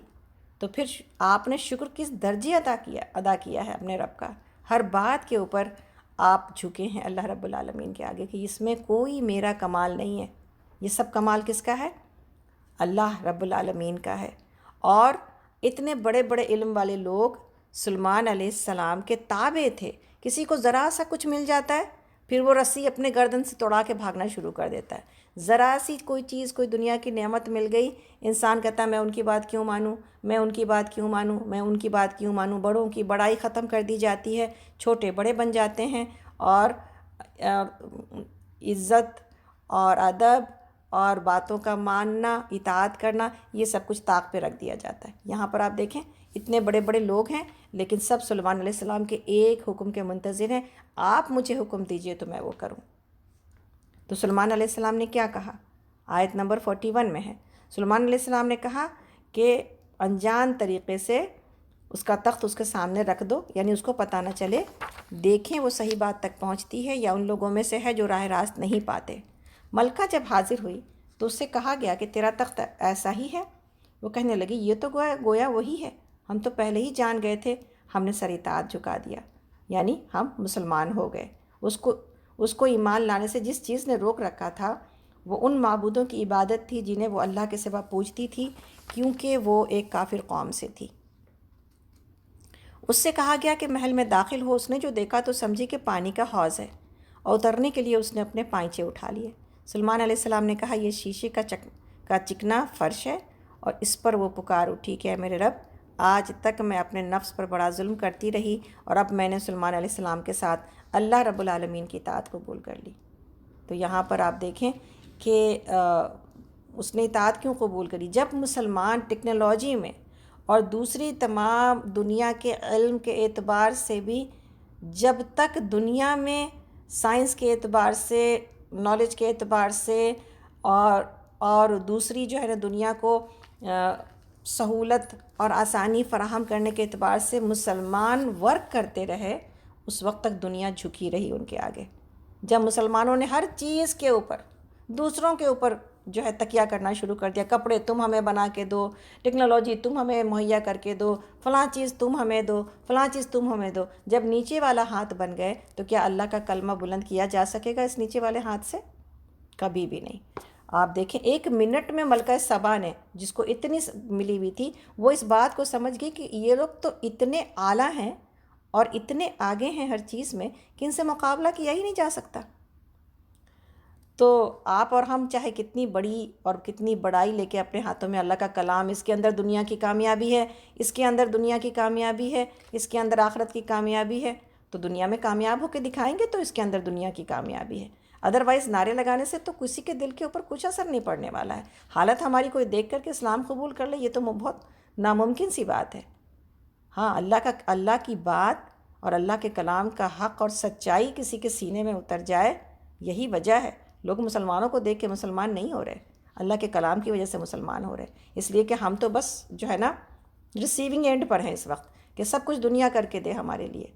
تو پھر آپ نے شکر کس درجے ادا کیا ہے اپنے رب کا۔ ہر بات کے اوپر آپ جھکے ہیں اللہ رب العالمین کے آگے کہ اس میں کوئی میرا کمال نہیں ہے، یہ سب کمال کس کا ہے؟ اللہ رب العالمین کا ہے۔ اور اتنے بڑے بڑے علم والے لوگ سلیمان علیہ السلام کے تابع تھے۔ کسی کو ذرا سا کچھ مل جاتا ہے، پھر وہ رسی اپنے گردن سے توڑا کے بھاگنا شروع کر دیتا ہے۔ ذرا سی کوئی چیز، کوئی دنیا کی نعمت مل گئی، انسان کہتا ہے میں ان کی بات کیوں مانوں، میں ان کی بات کیوں مانوں، میں ان کی بات کیوں مانوں۔ بڑوں کی بڑائی ختم کر دی جاتی ہے، چھوٹے بڑے بن جاتے ہیں، اور عزت اور ادب اور باتوں کا ماننا، اطاعت کرنا، یہ سب کچھ طاق پہ رکھ دیا جاتا ہے۔ یہاں پر آپ دیکھیں اتنے بڑے بڑے لوگ ہیں، لیکن سب سلیمان علیہ السلام کے ایک حکم کے منتظر ہیں، آپ مجھے حکم دیجئے تو میں وہ کروں۔ تو سلیمان علیہ السلام نے کیا کہا؟ آیت نمبر 41 میں ہے، سلیمان علیہ السلام نے کہا کہ انجان طریقے سے اس کا تخت اس کے سامنے رکھ دو، یعنی اس کو پتہ نہ چلے، دیکھیں وہ صحیح بات تک پہنچتی ہے یا ان لوگوں میں سے ہے جو راہ راست نہیں پاتے۔ ملکہ جب حاضر ہوئی تو اس سے کہا گیا کہ تیرا تخت ایسا ہی ہے؟ وہ کہنے لگی یہ تو گویا وہی ہے، ہم تو پہلے ہی جان گئے تھے، ہم نے سر اطاعت جھکا دیا، یعنی ہم مسلمان ہو گئے۔ اس کو ایمان لانے سے جس چیز نے روک رکھا تھا وہ ان معبودوں کی عبادت تھی جنہیں وہ اللہ کے سوا پوجتی تھی، کیونکہ وہ ایک کافر قوم سے تھی۔ اس سے کہا گیا کہ محل میں داخل ہو۔ اس نے جو دیکھا تو سمجھی کہ پانی کا حوض ہے، اور اترنے کے لیے اس نے اپنے پائنچے اٹھا لیے۔ سلیمان علیہ السلام نے کہا یہ شیشے کا چکنا فرش ہے، اور اس پر وہ پکار اٹھی کہ اے میرے رب، آج تک میں اپنے نفس پر بڑا ظلم کرتی رہی، اور اب میں نے سلیمان علیہ السلام کے ساتھ اللہ رب العالمین کی اطاعت قبول کر لی۔ تو یہاں پر آپ دیکھیں کہ اس نے اطاعت کیوں قبول کری؟ جب مسلمان ٹیکنالوجی میں اور دوسری تمام دنیا کے علم کے اعتبار سے بھی، جب تک دنیا میں سائنس کے اعتبار سے، نالج کے اعتبار سے، اور دوسری جو ہے نا دنیا کو سہولت اور آسانی فراہم کرنے کے اعتبار سے مسلمان ورک کرتے رہے، اس وقت تک دنیا جھکی رہی ان کے آگے۔ جب مسلمانوں نے ہر چیز کے اوپر دوسروں کے اوپر جو ہے تکیہ کرنا شروع کر دیا، کپڑے تم ہمیں بنا کے دو، ٹیکنالوجی تم ہمیں مہیا کر کے دو، فلاں چیز تم ہمیں دو، فلاں چیز تم ہمیں دو، جب نیچے والا ہاتھ بن گئے تو کیا اللہ کا کلمہ بلند کیا جا سکے گا اس نیچے والے ہاتھ سے؟ کبھی بھی نہیں۔ آپ دیکھیں 1 منٹ میں ملکہ سبا نے، جس کو اتنی ملی ہوئی تھی، وہ اس بات کو سمجھ گئی کہ یہ لوگ تو اتنے اعلیٰ ہیں اور اتنے آگے ہیں ہر چیز میں کہ ان سے مقابلہ کیا ہی نہیں جا سکتا۔ تو آپ اور ہم چاہے کتنی بڑی اور کتنی بڑائی لے کے اپنے ہاتھوں میں اللہ کا کلام، اس کے اندر دنیا کی کامیابی ہے، اس کے اندر دنیا کی کامیابی ہے، اس کے اندر آخرت کی کامیابی ہے، تو دنیا میں کامیاب ہو کے دکھائیں گے تو اس کے اندر دنیا کی کامیابی ہے، ادروائز نعرے لگانے سے تو کسی کے دل کے اوپر کچھ اثر نہیں پڑنے والا ہے۔ حالت ہماری کوئی دیکھ کر کے اسلام قبول کر لے، یہ تو بہت ناممکن سی بات ہے۔ ہاں، اللہ کی بات اور اللہ کے کلام کا حق اور سچائی کسی کے سینے میں اتر جائے، یہی وجہ ہے۔ لوگ مسلمانوں کو دیکھ کے مسلمان نہیں ہو رہے، اللہ کے کلام کی وجہ سے مسلمان ہو رہے، اس لیے کہ ہم تو بس جو ہے نا ریسیونگ اینڈ پر ہیں اس وقت، کہ سب کچھ دنیا کر کے دے ہمارے لیے،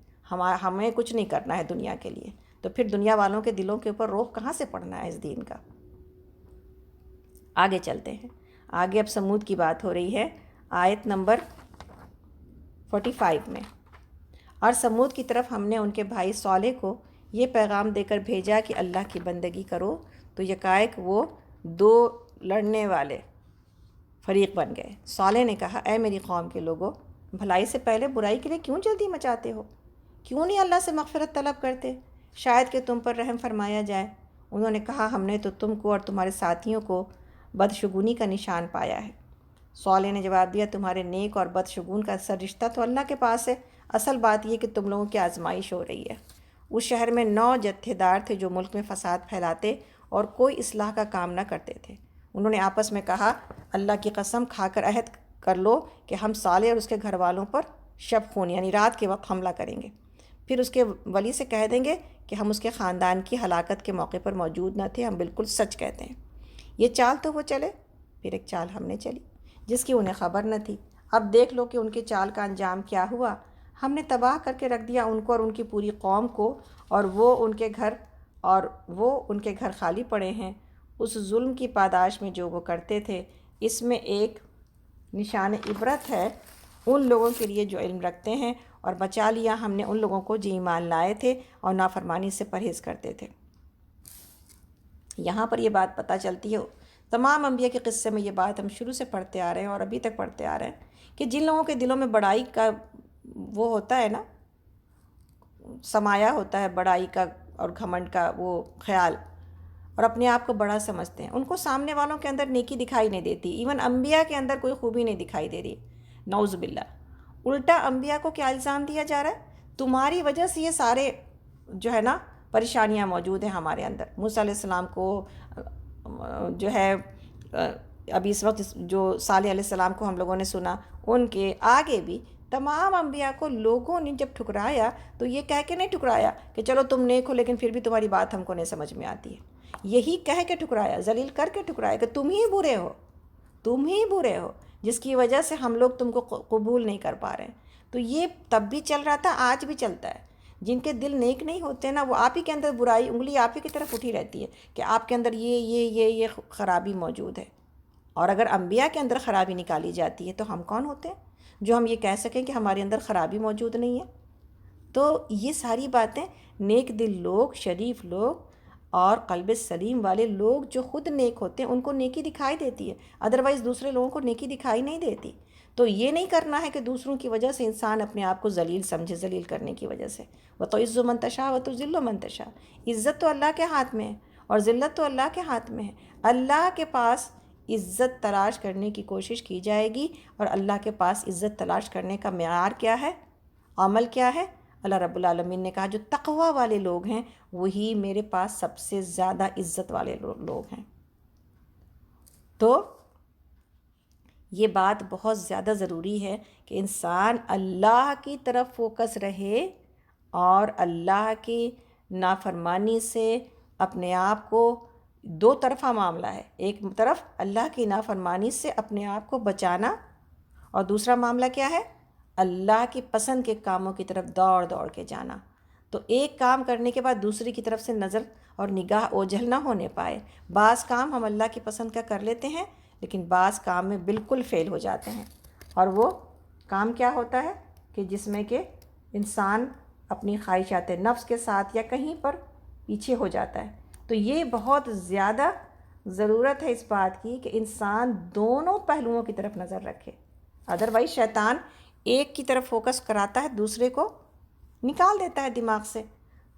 ہمیں کچھ نہیں کرنا ہے دنیا کے لیے، تو پھر دنیا والوں کے دلوں کے اوپر روب کہاں سے پڑنا ہے اس دین کا۔ آگے چلتے ہیں، آگے اب سمود کی بات ہو رہی ہے آیت نمبر 45 میں۔ اور سمود کی طرف ہم نے ان کے بھائی صالح کو یہ پیغام دے کر بھیجا کہ اللہ کی بندگی کرو، تو یکایک وہ دو لڑنے والے فریق بن گئے۔ صالح نے کہا، اے میری قوم کے لوگوں، بھلائی سے پہلے برائی کے لیے کیوں جلدی مچاتے ہو؟ کیوں نہیں اللہ سے مغفرت طلب کرتے، شاید کہ تم پر رحم فرمایا جائے۔ انہوں نے کہا، ہم نے تو تم کو اور تمہارے ساتھیوں کو بدشگونی کا نشان پایا ہے۔ صالح نے جواب دیا، تمہارے نیک اور بدشگون کا اثر رشتہ تو اللہ کے پاس ہے، اصل بات یہ کہ تم لوگوں کی آزمائش ہو رہی ہے۔ اس شہر میں 9 جتھے دار تھے جو ملک میں فساد پھیلاتے اور کوئی اصلاح کا کام نہ کرتے تھے۔ انہوں نے آپس میں کہا، اللہ کی قسم کھا کر عہد کر لو کہ ہم صالح اور اس کے گھر والوں پر شب خون یعنی رات کے وقت حملہ کریں گے، پھر اس کے ولی سے کہہ دیں گے کہ ہم اس کے خاندان کی ہلاکت کے موقع پر موجود نہ تھے، ہم بالکل سچ کہتے ہیں۔ یہ چال تو وہ چلے، پھر ایک چال ہم نے چلی جس کی انہیں خبر نہ تھی۔ اب دیکھ لو کہ ان کے چال کا انجام کیا ہوا۔ ہم نے تباہ کر کے رکھ دیا ان کو اور ان کی پوری قوم کو، اور وہ ان کے گھر خالی پڑے ہیں۔ اس ظلم کی پاداش میں جو وہ کرتے تھے، اس میں ایک نشان عبرت ہے ان لوگوں کے لیے جو علم رکھتے ہیں، اور بچا لیا ہم نے ان لوگوں کو جو ایمان لائے تھے اور نافرمانی سے پرہیز کرتے تھے۔ یہاں پر یہ بات پتہ چلتی ہے، تمام انبیاء کے قصے میں یہ بات ہم شروع سے پڑھتے آ رہے ہیں اور ابھی تک پڑھتے آ رہے ہیں کہ جن لوگوں کے دلوں میں بڑائی کا وہ ہوتا ہے نا، سمایا ہوتا ہے بڑائی کا اور گھمنڈ کا وہ خیال، اور اپنے آپ کو بڑا سمجھتے ہیں، ان کو سامنے والوں کے اندر نیکی دکھائی نہیں دیتی، ایون انبیاء کے اندر کوئی خوبی نہیں دکھائی دے رہی، نعوذ باللہ۔ الٹا انبیاء کو کیا الزام دیا جا رہا ہے، تمہاری وجہ سے یہ سارے جو ہے نا پریشانیاں موجود ہیں ہمارے اندر۔ موسیٰ علیہ السلام کو جو ہے ابھی اس وقت جو صالح علیہ السلام کو ہم لوگوں نے سنا، ان کے آگے بھی تمام انبیاء کو لوگوں نے جب ٹھکرایا تو یہ کہہ کے نہیں ٹھکرایا کہ چلو تم نیک ہو لیکن پھر بھی تمہاری بات ہم کو نہیں سمجھ میں آتی ہے، یہی کہہ کے ٹھکرایا، ذلیل کر کے ٹھکرایا کہ تم ہی برے ہو جس کی وجہ سے ہم لوگ تم کو قبول نہیں کر پا رہے ہیں۔ تو یہ تب بھی چل رہا تھا، آج بھی چلتا ہے۔ جن کے دل نیک نہیں ہوتے نا، وہ آپ ہی کے اندر برائی، انگلی آپ ہی کی طرف اٹھی رہتی ہے کہ آپ کے اندر یہ خرابی موجود ہے۔ اور اگر انبیاء کے اندر خرابی نکالی جاتی ہے تو ہم کون ہوتے ہیں جو ہم یہ کہہ سکیں کہ ہمارے اندر خرابی موجود نہیں ہے؟ تو یہ ساری باتیں نیک دل لوگ، شریف لوگ اور قلب سلیم والے لوگ جو خود نیک ہوتے ہیں ان کو نیکی دکھائی دیتی ہے، ادروائز دوسرے لوگوں کو نیکی دکھائی نہیں دیتی۔ تو یہ نہیں کرنا ہے کہ دوسروں کی وجہ سے انسان اپنے آپ کو ذلیل سمجھے، ذلیل کرنے کی وجہ سے۔ وَتُعِزُّ مَن تَشَاءُ وَتُذِلُّ مَن تَشَاءُ، عزت تو اللہ کے ہاتھ میں ہے اور ذلت تو اللہ کے ہاتھ میں ہے۔ اللہ کے پاس عزت تلاش کرنے کی کوشش کی جائے گی، اور اللہ کے پاس عزت تلاش کرنے کا معیار کیا ہے، عمل کیا ہے؟ اللہ رب العالمین نے کہا جو تقوی والے لوگ ہیں وہی میرے پاس سب سے زیادہ عزت والے لوگ ہیں۔ تو یہ بات بہت زیادہ ضروری ہے کہ انسان اللہ کی طرف فوکس رہے اور اللہ کی نافرمانی سے اپنے آپ کو، دو طرفہ معاملہ ہے، ایک طرف اللہ کی نافرمانی سے اپنے آپ کو بچانا، اور دوسرا معاملہ کیا ہے، اللہ کی پسند کے کاموں کی طرف دوڑ کے جانا۔ تو ایک کام کرنے کے بعد دوسری کی طرف سے نظر اور نگاہ اوجھل نہ ہونے پائے۔ بعض کام ہم اللہ کی پسند کا کر لیتے ہیں لیکن بعض کام میں بالکل فیل ہو جاتے ہیں، اور وہ کام کیا ہوتا ہے کہ جس میں کہ انسان اپنی خواہشات نفس کے ساتھ یا کہیں پر پیچھے ہو جاتا ہے۔ تو یہ بہت زیادہ ضرورت ہے اس بات کی کہ انسان دونوں پہلوؤں کی طرف نظر رکھے، ادروائز شیطان ایک کی طرف فوکس کراتا ہے، دوسرے کو نکال دیتا ہے دماغ سے۔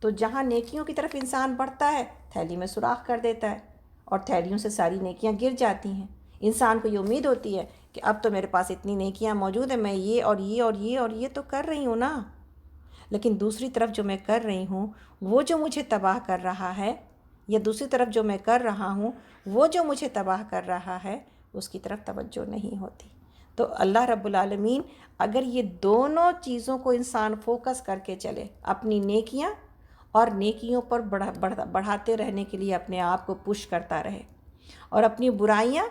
تو جہاں نیکیوں کی طرف انسان بڑھتا ہے تھیلی میں سوراخ کر دیتا ہے اور تھیلیوں سے ساری نیکیاں گر جاتی ہیں۔ انسان کو یہ امید ہوتی ہے کہ اب تو میرے پاس اتنی نیکیاں موجود ہیں، میں یہ اور یہ اور یہ اور یہ تو کر رہی ہوں نا، لیکن دوسری طرف جو میں کر رہی ہوں وہ جو مجھے تباہ کر رہا ہے، یا دوسری طرف جو میں کر رہا ہوں وہ جو مجھے تباہ کر رہا ہے، اس کی طرف توجہ نہیں ہوتی۔ تو اللہ رب العالمین اگر یہ دونوں چیزوں کو انسان فوکس کر کے چلے، اپنی نیکیاں اور نیکیوں پر بڑھاتے رہنے کے لیے اپنے آپ کو پش کرتا رہے، اور اپنی برائیاں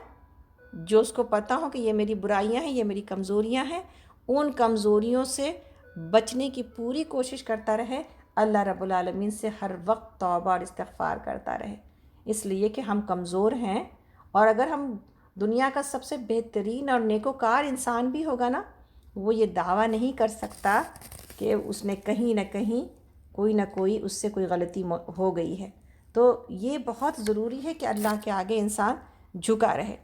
جو اس کو پتہ ہو کہ یہ میری برائیاں ہیں، یہ میری کمزوریاں ہیں، ان کمزوریوں سے بچنے کی پوری کوشش کرتا رہے، اللہ رب العالمین سے ہر وقت توبہ اور استغفار کرتا رہے، اس لیے کہ ہم کمزور ہیں۔ اور اگر ہم دنیا کا سب سے بہترین اور نیکوکار انسان بھی ہوگا نا، وہ یہ دعویٰ نہیں کر سکتا کہ اس نے کہیں نہ کہیں کوئی نہ کوئی اس سے کوئی غلطی ہو گئی ہے۔ تو یہ بہت ضروری ہے کہ اللہ کے آگے انسان جھکا رہے۔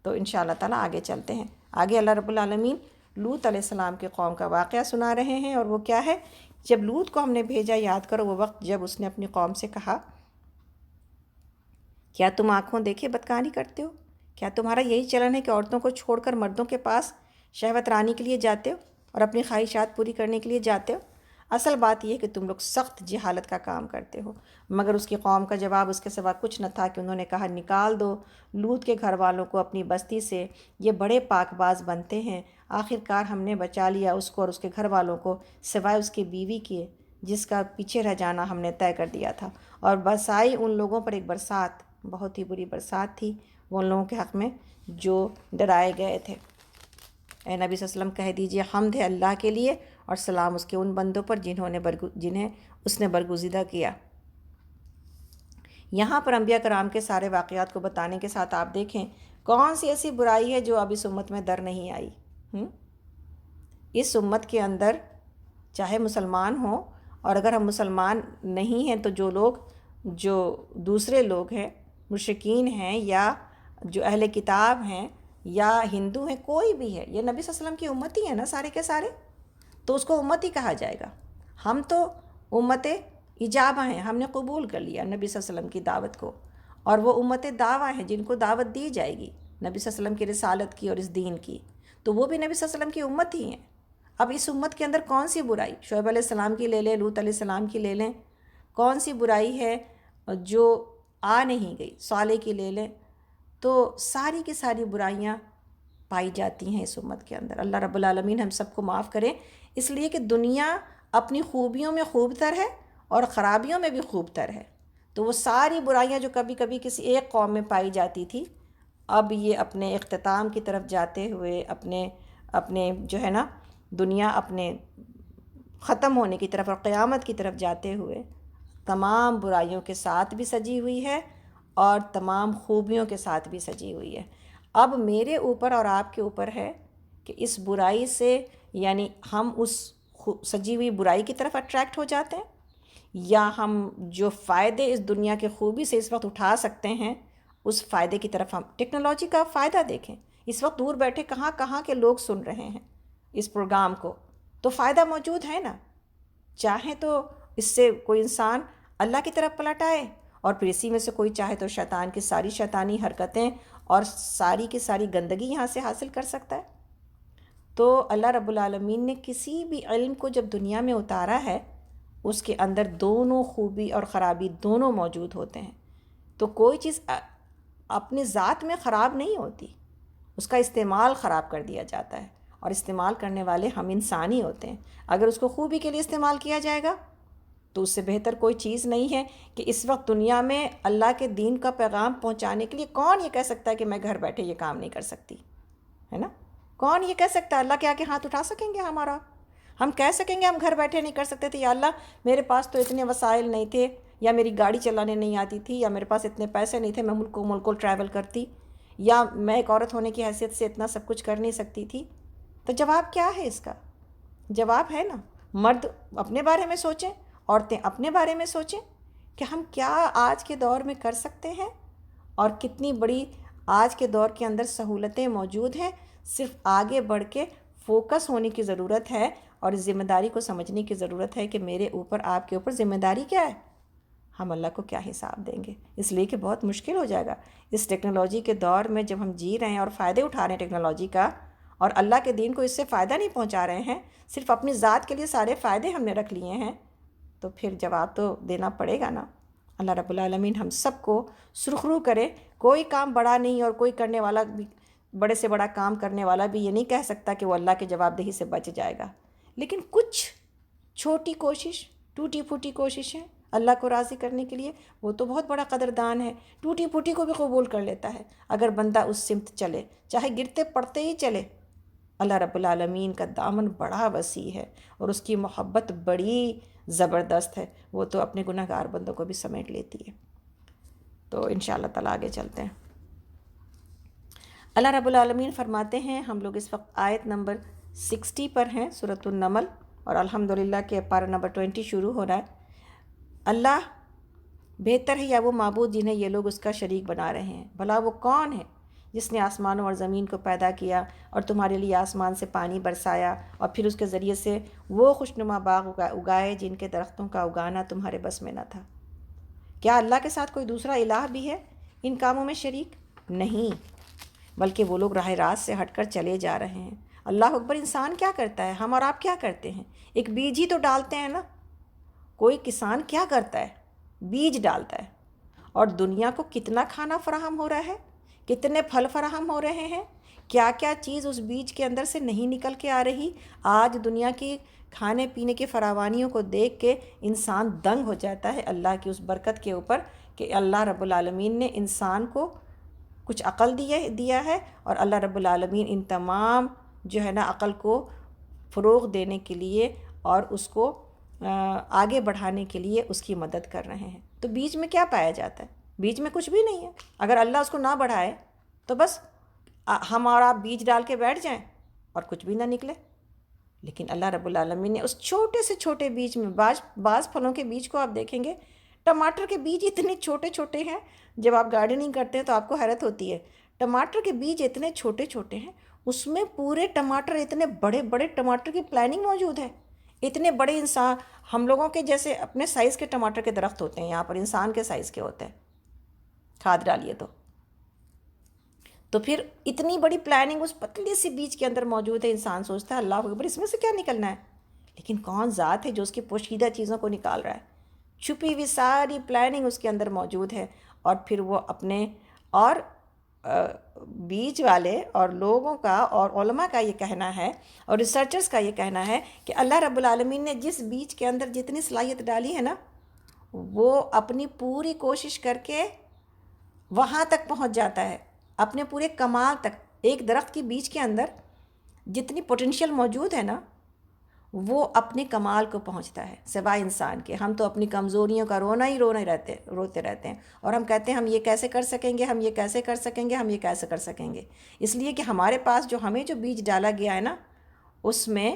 تو انشاءاللہ تعالیٰ آگے چلتے ہیں۔ آگے اللہ رب العالمین لوط علیہ السلام کے قوم کا واقعہ سنا رہے ہیں، اور وہ کیا ہے؟ جب لوط کو ہم نے بھیجا، یاد کرو وہ وقت جب اس نے اپنی قوم سے کہا، کیا تم آنکھوں دیکھے بدکاری کرتے ہو؟ کیا تمہارا یہی چلن ہے کہ عورتوں کو چھوڑ کر مردوں کے پاس شہوت رانی کے لیے جاتے ہو اور اپنی خواہشات پوری کرنے کے لیے جاتے ہو؟ اصل بات یہ ہے کہ تم لوگ سخت جہالت کا کام کرتے ہو۔ مگر اس کی قوم کا جواب اس کے سوا کچھ نہ تھا کہ انہوں نے کہا، نکال دو لوط کے گھر والوں کو اپنی بستی سے، یہ بڑے پاک باز بنتے ہیں۔ آخر کار ہم نے بچا لیا اس کو اور اس کے گھر والوں کو، سوائے اس کی بیوی کے جس کا پیچھے رہ جانا ہم نے طے کر دیا تھا۔ اور برسائی ان لوگوں پر ایک برسات، بہت ہی بری برسات تھی وہ ان لوگوں کے حق میں جو ڈرائے گئے تھے۔ اے نبی صلی اللہ علیہ وسلم کہہ دیجئے، حمد ہے اللہ کے لیے اور سلام اس کے ان بندوں پر جنہیں اس نے برگزیدہ کیا۔ یہاں پر انبیاء کرام کے سارے واقعات کو بتانے کے ساتھ آپ دیکھیں کون سی ایسی برائی ہے جو اب اس امت میں در نہیں آئی۔ اس امت کے اندر چاہے مسلمان ہوں، اور اگر ہم مسلمان نہیں ہیں تو جو دوسرے لوگ ہیں، مشرکین ہیں یا جو اہل کتاب ہیں یا ہندو ہیں، کوئی بھی ہے، یہ نبی صلی اللہ علیہ وسلم کی امت ہی ہے نا سارے کے سارے، تو اس کو امت ہی کہا جائے گا۔ ہم تو امت اجابہ ہیں، ہم نے قبول کر لیا نبی صلی اللہ علیہ وسلم کی دعوت کو، اور وہ امت دعویٰ ہیں جن کو دعوت دی جائے گی نبی صلی اللہ علیہ وسلم کی رسالت کی اور اس دین کی، تو وہ بھی نبی صلی اللہ علیہ وسلم کی امت ہی ہیں۔ اب اس امت کے اندر کون سی برائی؟ شعیب علیہ السلام کی لے لیں، لوط علیہ السلام کی لے لیں، کون سی برائی ہے جو آ نہیں گئی؟ صالح کی لے لیں، تو ساری کی ساری برائیاں پائی جاتی ہیں اس امت کے اندر۔ اللہ رب العالمین ہم سب کو معاف کرے، اس لیے کہ دنیا اپنی خوبیوں میں خوب تر ہے اور خرابیوں میں بھی خوب تر ہے۔ تو وہ ساری برائیاں جو کبھی کبھی کسی ایک قوم میں پائی جاتی تھی، اب یہ اپنے اختتام کی طرف جاتے ہوئے، اپنے جو ہے نا دنیا اپنے ختم ہونے کی طرف اور قیامت کی طرف جاتے ہوئے تمام برائیوں کے ساتھ بھی سجی ہوئی ہے اور تمام خوبیوں کے ساتھ بھی سجی ہوئی ہے۔ اب میرے اوپر اور آپ کے اوپر ہے کہ اس برائی سے، یعنی ہم اس سجی ہوئی برائی کی طرف اٹریکٹ ہو جاتے ہیں، یا ہم جو فائدے اس دنیا کے خوبی سے اس وقت اٹھا سکتے ہیں اس فائدے کی طرف ہم۔ ٹیکنالوجی کا فائدہ دیکھیں، اس وقت دور بیٹھے کہاں کہاں کے لوگ سن رہے ہیں اس پروگرام کو، تو فائدہ موجود ہے نا۔ چاہے تو اس سے کوئی انسان اللہ کی طرف پلٹ آئے، اور پھر اسی میں سے کوئی چاہے تو شیطان کی ساری شیطانی حرکتیں اور ساری کی ساری گندگی یہاں سے حاصل کر سکتا ہے۔ تو اللہ رب العالمین نے کسی بھی علم کو جب دنیا میں اتارا ہے، اس کے اندر دونوں خوبی اور خرابی دونوں موجود ہوتے ہیں۔ تو کوئی چیز اپنی ذات میں خراب نہیں ہوتی، اس کا استعمال خراب کر دیا جاتا ہے، اور استعمال کرنے والے ہم انسان ہی ہوتے ہیں۔ اگر اس کو خوبی کے لیے استعمال کیا جائے گا تو اس سے بہتر کوئی چیز نہیں ہے کہ اس وقت دنیا میں اللہ کے دین کا پیغام پہنچانے کے لیے کون یہ کہہ سکتا ہے کہ میں گھر بیٹھے یہ کام نہیں کر سکتی، ہے نا؟ کون یہ کہہ سکتا ہے؟ اللہ کے آگے ہاتھ اٹھا سکیں گے ہمارا؟ ہم کہہ سکیں گے ہم گھر بیٹھے نہیں کر سکتے تھے؟ یا اللہ میرے پاس تو اتنے وسائل نہیں تھے، یا میری گاڑی چلانے نہیں آتی تھی، یا میرے پاس اتنے پیسے نہیں تھے میں ملکوں ٹریول کرتی، یا میں ایک عورت ہونے کی حیثیت سے اتنا سب کچھ کر نہیں سکتی تھی؟ تو جواب کیا ہے اس کا؟ جواب ہے نا، مرد اپنے بارے میں سوچیں، عورتیں اپنے بارے میں سوچیں کہ ہم کیا آج کے دور میں کر سکتے ہیں، اور کتنی بڑی آج کے دور کے اندر سہولتیں موجود ہیں۔ صرف آگے بڑھ کے فوکس ہونے کی ضرورت ہے، اور اس ذمہ داری کو سمجھنے کی ضرورت ہے کہ میرے اوپر، آپ کے اوپر ذمہ داری کیا ہے، ہم اللہ کو کیا حساب دیں گے۔ اس لیے کہ بہت مشکل ہو جائے گا اس ٹیکنالوجی کے دور میں جب ہم جی رہے ہیں اور فائدے اٹھا رہے ہیں ٹیکنالوجی کا، اور اللہ کے دین کو اس سے فائدہ نہیں پہنچا رہے ہیں، صرف اپنی ذات کے لیے سارے فائدے ہم نے رکھ لیے ہیں، تو پھر جواب تو دینا پڑے گا نا۔ اللہ رب العالمین ہم سب کو سرخرو کرے۔ کوئی کام بڑا نہیں، اور کوئی کرنے والا بھی، بڑے سے بڑا کام کرنے والا بھی یہ نہیں کہہ سکتا کہ وہ اللہ کے جواب دہی سے بچ جائے گا، لیکن کچھ چھوٹی کوشش، ٹوٹی پھوٹی کوششیں اللہ کو راضی کرنے کے لیے، وہ تو بہت بڑا قدردان ہے، ٹوٹی پھوٹی کو بھی قبول کر لیتا ہے اگر بندہ اس سمت چلے، چاہے گرتے پڑتے ہی چلے۔ اللہ رب العالمین کا دامن بڑا وسیع ہے، اور اس کی محبت بڑی زبردست ہے، وہ تو اپنے گناہ گار بندوں کو بھی سمیٹ لیتی ہے۔ تو انشاءاللہ تعالیٰ آگے چلتے ہیں۔ اللہ رب العالمین فرماتے ہیں، ہم لوگ اس وقت آیت نمبر 60 پر ہیں، سورۃ النمل، اور الحمدللہ کے پارہ نمبر 20 شروع ہو رہا ہے۔ اللہ بہتر ہے یا وہ معبود جنہیں یہ لوگ اس کا شریک بنا رہے ہیں؟ بھلا وہ کون ہے جس نے آسمانوں اور زمین کو پیدا کیا اور تمہارے لیے آسمان سے پانی برسایا اور پھر اس کے ذریعے سے وہ خوشنما باغ اگائے جن کے درختوں کا اگانا تمہارے بس میں نہ تھا؟ کیا اللہ کے ساتھ کوئی دوسرا الہ بھی ہے ان کاموں میں شریک؟ نہیں، بلکہ وہ لوگ راہ راست سے ہٹ کر چلے جا رہے ہیں۔ اللہ اکبر! انسان کیا کرتا ہے؟ ہم اور آپ کیا کرتے ہیں؟ ایک بیج ہی تو ڈالتے ہیں نا۔ کوئی کسان کیا کرتا ہے؟ بیج ڈالتا ہے، اور دنیا کو کتنا کھانا فراہم ہو رہا ہے، کتنے پھل فراہم ہو رہے ہیں، کیا کیا چیز اس بیج کے اندر سے نہیں نکل کے آ رہی۔ آج دنیا کی کھانے پینے کی فراوانیوں کو دیکھ کے انسان دنگ ہو جاتا ہے اللہ کی اس برکت کے اوپر کہ اللہ رب العالمین نے انسان کو کچھ عقل دیا ہے، اور اللہ رب العالمین ان تمام جو ہے نا عقل کو فروغ دینے کے لیے اور اس کو آگے بڑھانے کے لیے اس کی مدد کر رہے ہیں۔ تو بیچ میں کیا پایا جاتا ہے؟ بیچ میں کچھ بھی نہیں ہے۔ اگر اللہ اس کو نہ بڑھائے تو بس ہم اور آپ بیج ڈال کے بیٹھ جائیں اور کچھ بھی نہ نکلے۔ لیکن اللہ رب العالمین نے اس چھوٹے سے چھوٹے بیج میں، بعض پھلوں کے بیج کو آپ دیکھیں گے، ٹماٹر کے بیج اتنے چھوٹے چھوٹے ہیں، جب آپ گارڈننگ کرتے ہیں تو آپ کو حیرت ہوتی ہے، ٹماٹر کے بیج اتنے چھوٹے چھوٹے ہیں، اس میں پورے ٹماٹر، اتنے بڑے بڑے ٹماٹر کی پلاننگ موجود ہے۔ اتنے بڑے انسان، ہم لوگوں کے جیسے اپنے سائز کے ٹماٹر کے درخت ہوتے ہیں، یہاں پر انسان کے سائز کے ہوتے ہیں، کھاد ڈالیے تو پھر اتنی بڑی پلاننگ اس پتلی سی بیج کے اندر موجود ہے۔ انسان سوچتا ہے اللہ اکبر، اس میں سے کیا نکلنا ہے؟ لیکن کون ذات ہے جو اس کی پوشیدہ چیزوں کو نکال رہا ہے؟ چھپی ہوئی ساری پلاننگ اس کے اندر موجود ہے، اور پھر وہ اپنے اور بیج والے اور لوگوں کا اور علماء کا یہ کہنا ہے اور ریسرچرز کا یہ کہنا ہے کہ اللہ رب العالمین نے جس بیج کے اندر جتنی صلاحیت ڈالی ہے نا، وہ اپنی پوری کوشش کر کے وہاں تک پہنچ جاتا ہے، اپنے پورے کمال تک۔ ایک درخت کی بیج کے اندر جتنی پوٹینشیل موجود ہے نا، وہ اپنے کمال کو پہنچتا ہے، سوائے انسان کے۔ ہم تو اپنی کمزوریوں کا روتے رہتے ہیں، اور ہم کہتے ہیں ہم یہ کیسے کر سکیں گے، ہم یہ کیسے کر سکیں گے، ہم یہ کیسے کر سکیں گے، اس لیے کہ ہمارے پاس ہمیں جو بیج ڈالا گیا ہے نا، اس میں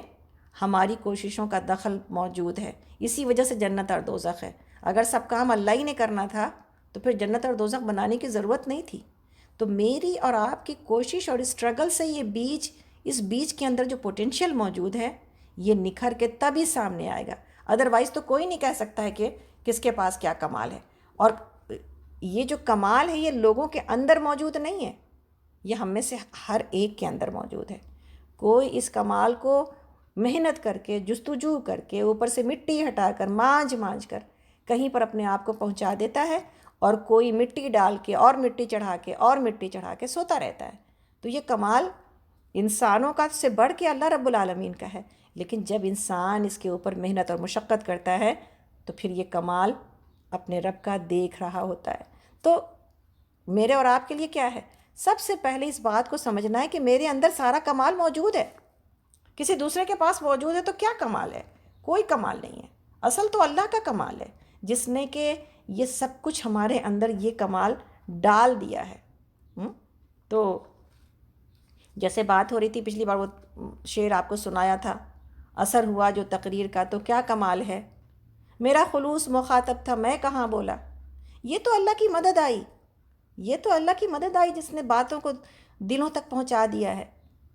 ہماری کوششوں کا دخل موجود ہے۔ اسی وجہ سے جنت اور دوزخ ہے۔ اگر سب کام اللہ ہی نے کرنا تھا تو پھر جنت اور دوزخ بنانے کی ضرورت نہیں تھی۔ تو میری اور آپ کی کوشش اور اسٹرگل سے یہ بیج، اس بیج کے اندر جو پوٹینشیل موجود ہے، یہ نکھر کے تبھی سامنے آئے گا، ادروائز تو کوئی نہیں کہہ سکتا ہے کہ کس کے پاس کیا کمال ہے۔ اور یہ جو کمال ہے یہ لوگوں کے اندر موجود نہیں ہے، یہ ہم میں سے ہر ایک کے اندر موجود ہے۔ کوئی اس کمال کو محنت کر کے، جستجو کر کے، اوپر سے مٹی ہٹا کر، مانج کر کہیں پر اپنے آپ کو پہنچا دیتا ہے، اور کوئی مٹی ڈال کے اور مٹی چڑھا کے اور مٹی چڑھا کے سوتا رہتا ہے۔ تو یہ کمال انسانوں کا سے بڑھ کے اللہ رب العالمین کا ہے، لیکن جب انسان اس کے اوپر محنت اور مشقت کرتا ہے تو پھر یہ کمال اپنے رب کا دیکھ رہا ہوتا ہے۔ تو میرے اور آپ کے لیے کیا ہے؟ سب سے پہلے اس بات کو سمجھنا ہے کہ میرے اندر سارا کمال موجود ہے، کسی دوسرے کے پاس موجود ہے تو کیا کمال ہے؟ کوئی کمال نہیں ہے، اصل تو اللہ کا کمال ہے، جس نے کہ یہ سب کچھ ہمارے اندر یہ کمال ڈال دیا ہے۔ تو جیسے بات ہو رہی تھی پچھلی بار، وہ شعر آپ کو سنایا تھا، اثر ہوا جو تقریر کا تو کیا کمال ہے، میرا خلوص مخاطب تھا میں کہاں بولا۔ یہ تو اللہ کی مدد آئی، یہ تو اللہ کی مدد آئی جس نے باتوں کو دلوں تک پہنچا دیا ہے۔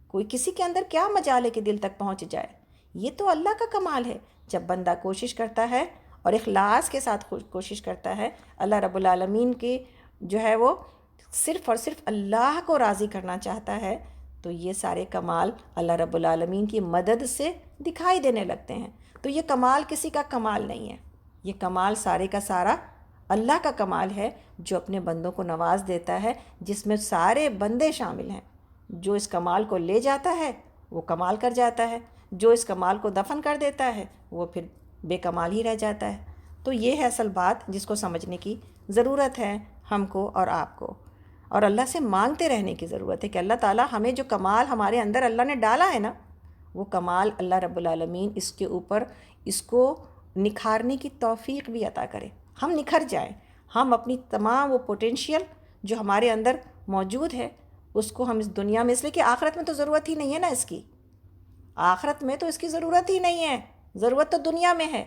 کوئی کسی کے اندر کیا مجال ہے کہ دل تک پہنچ جائے؟ یہ تو اللہ کا کمال ہے۔ جب بندہ کوشش کرتا ہے اور اخلاص کے ساتھ کوشش کرتا ہے، اللہ رب العالمین کی جو ہے وہ صرف اور صرف اللہ کو راضی کرنا چاہتا ہے، تو یہ سارے کمال اللہ رب العالمین کی مدد سے دکھائی دینے لگتے ہیں۔ تو یہ کمال کسی کا کمال نہیں ہے، یہ کمال سارے کا سارا اللہ کا کمال ہے، جو اپنے بندوں کو نواز دیتا ہے، جس میں سارے بندے شامل ہیں۔ جو اس کمال کو لے جاتا ہے وہ کمال کر جاتا ہے، جو اس کمال کو دفن کر دیتا ہے وہ پھر بے کمال ہی رہ جاتا ہے۔ تو یہ ہے اصل بات جس کو سمجھنے کی ضرورت ہے ہم کو اور آپ کو، اور اللہ سے مانگتے رہنے کی ضرورت ہے کہ اللہ تعالیٰ ہمیں جو کمال ہمارے اندر اللہ نے ڈالا ہے نا، وہ کمال اللہ رب العالمین اس کے اوپر اس کو نکھارنے کی توفیق بھی عطا کرے، ہم نکھر جائیں، ہم اپنی تمام وہ پوٹینشیل جو ہمارے اندر موجود ہے اس کو ہم اس دنیا میں، اس لیے کہ آخرت میں تو ضرورت ہی نہیں ہے نا اس کی، آخرت میں تو اس کی ضرورت ہی نہیں ہے، ضرورت تو دنیا میں ہے